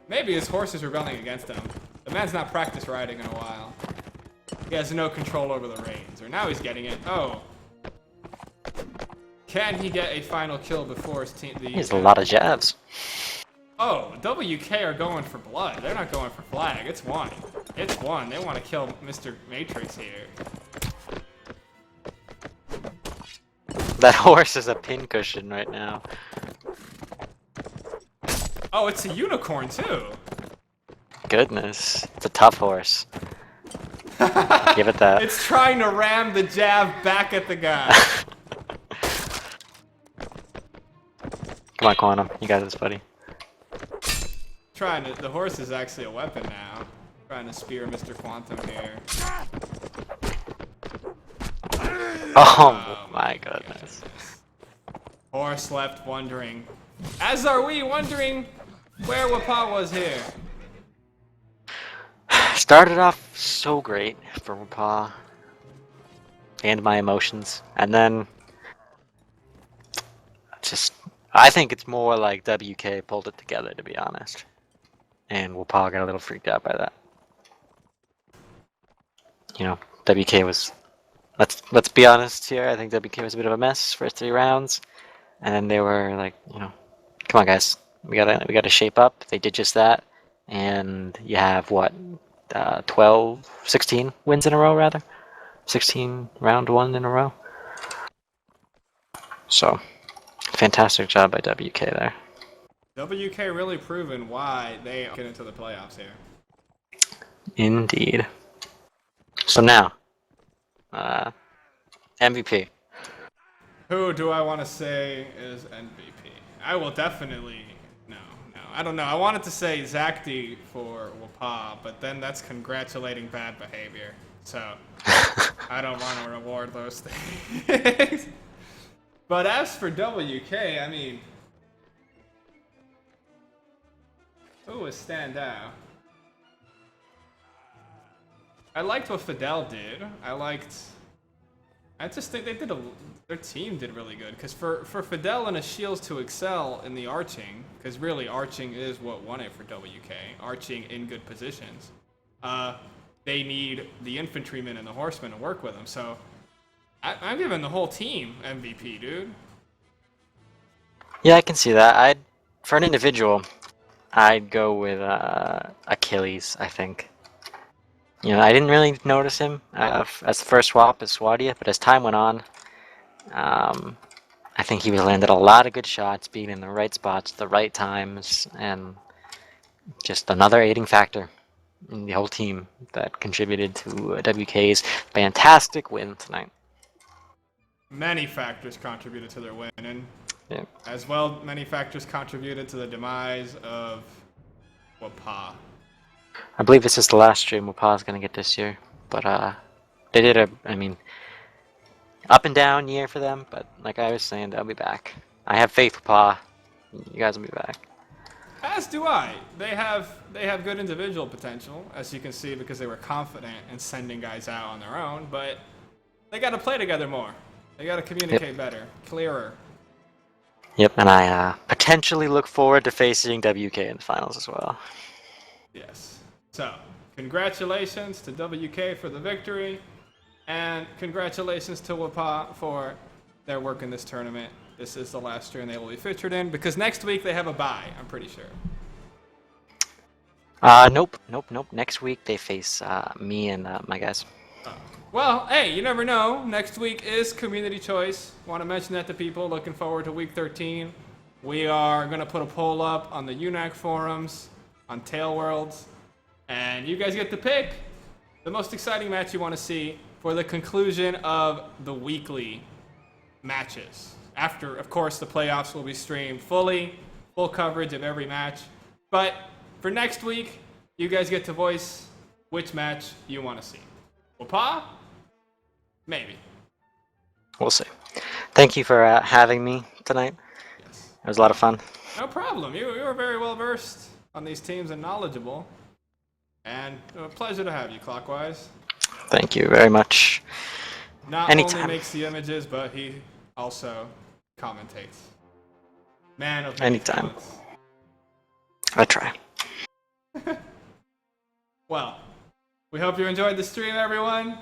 Speaker 1: maybe his horse is rebelling against him. The man's not practiced riding in a while. He has no control over the reins. Or now he's getting it. Oh. Can he get a final kill before his team...
Speaker 2: He has a lot of jabs.
Speaker 1: Oh, WK are going for blood. They're not going for flag. It's one. It's one. They want to kill Mr. Matrix here.
Speaker 2: That horse is a pincushion right now.
Speaker 1: Oh, it's a unicorn too.
Speaker 2: Goodness. It's a tough horse. Give it that.
Speaker 1: It's trying to ram the jab back at the guy.
Speaker 2: Come on, Quantum. You got this, buddy.
Speaker 1: The horse is actually a weapon now. Trying to spear Mr. Quantum here.
Speaker 2: Oh my goodness.
Speaker 1: Horse left wondering. As are we wondering where Wappaw was here.
Speaker 2: Started off so great for Wappaw. And my emotions. And then... I think it's more like WK pulled it together, to be honest. And Wappaw got a little freaked out by that. You know, WK was... Let's be honest here, I think WK was a bit of a mess first 3 rounds. And then they were like, you know, come on guys, we gotta shape up. They did just that. And you have what, 16 wins in a row rather? 16 round 1 in a row. So, fantastic job by WK there.
Speaker 1: WK really proven why they get into the playoffs here.
Speaker 2: Indeed. So now, MVP.
Speaker 1: Who do I want to say is MVP? I will definitely... No. I don't know. I wanted to say Zacti for Wappaw, but then that's congratulating bad behavior. So, I don't want to reward those things. But as for WK, I mean... Who was standout? I liked what Fidel did. I just think their team did really good. Because for Fidel and his shields to excel in the arching, because really arching is what won it for WK, arching in good positions, they need the infantrymen and the horsemen to work with them. So I'm giving the whole team MVP, dude.
Speaker 2: Yeah, I can see that. For an individual, I'd go with Achilles, I think. You know, I didn't really notice him as the first swap as Swadia, but as time went on, I think he landed a lot of good shots, being in the right spots, the right times, and just another aiding factor in the whole team that contributed to WK's fantastic win tonight.
Speaker 1: Many factors contributed to their win, and
Speaker 2: yeah.
Speaker 1: As well, many factors contributed to the demise of Wappaw.
Speaker 2: I believe this is the last stream Wappaw's going to get this year, but they did up and down year for them, but like I was saying, they'll be back. I have faith, Wappaw. You guys will be back.
Speaker 1: As do I. They have good individual potential, as you can see, because they were confident in sending guys out on their own, but they got to play together more. They got to communicate better, clearer.
Speaker 2: Yep, and I potentially look forward to facing WK in the finals as well.
Speaker 1: Yes. So, congratulations to WK for the victory, and congratulations to Wappaw for their work in this tournament. This is the last stream they will be featured in, because next week they have a bye, I'm pretty sure.
Speaker 2: Nope. Next week they face me and my guys.
Speaker 1: Well, hey, you never know. Next week is community choice. Want to mention that to people. Looking forward to week 13. We are going to put a poll up on the UNAC forums, on Tail Worlds, and you guys get to pick the most exciting match you want to see for the conclusion of the weekly matches. After, of course, the playoffs will be streamed fully, full coverage of every match. But for next week, you guys get to voice which match you want to see. Wappaw? Maybe.
Speaker 2: We'll see. Thank you for having me tonight.
Speaker 1: Yes.
Speaker 2: It was a lot of fun.
Speaker 1: No problem. You were very well versed on these teams and knowledgeable. And a pleasure to have you, Clockwise.
Speaker 2: Thank you very much.
Speaker 1: Not
Speaker 2: Anytime.
Speaker 1: only makes the images, but he also commentates. Man of many
Speaker 2: Anytime.
Speaker 1: talents.
Speaker 2: I try.
Speaker 1: Well, we hope you enjoyed the stream, everyone.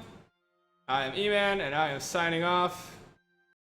Speaker 1: I am Eman, and I am signing off.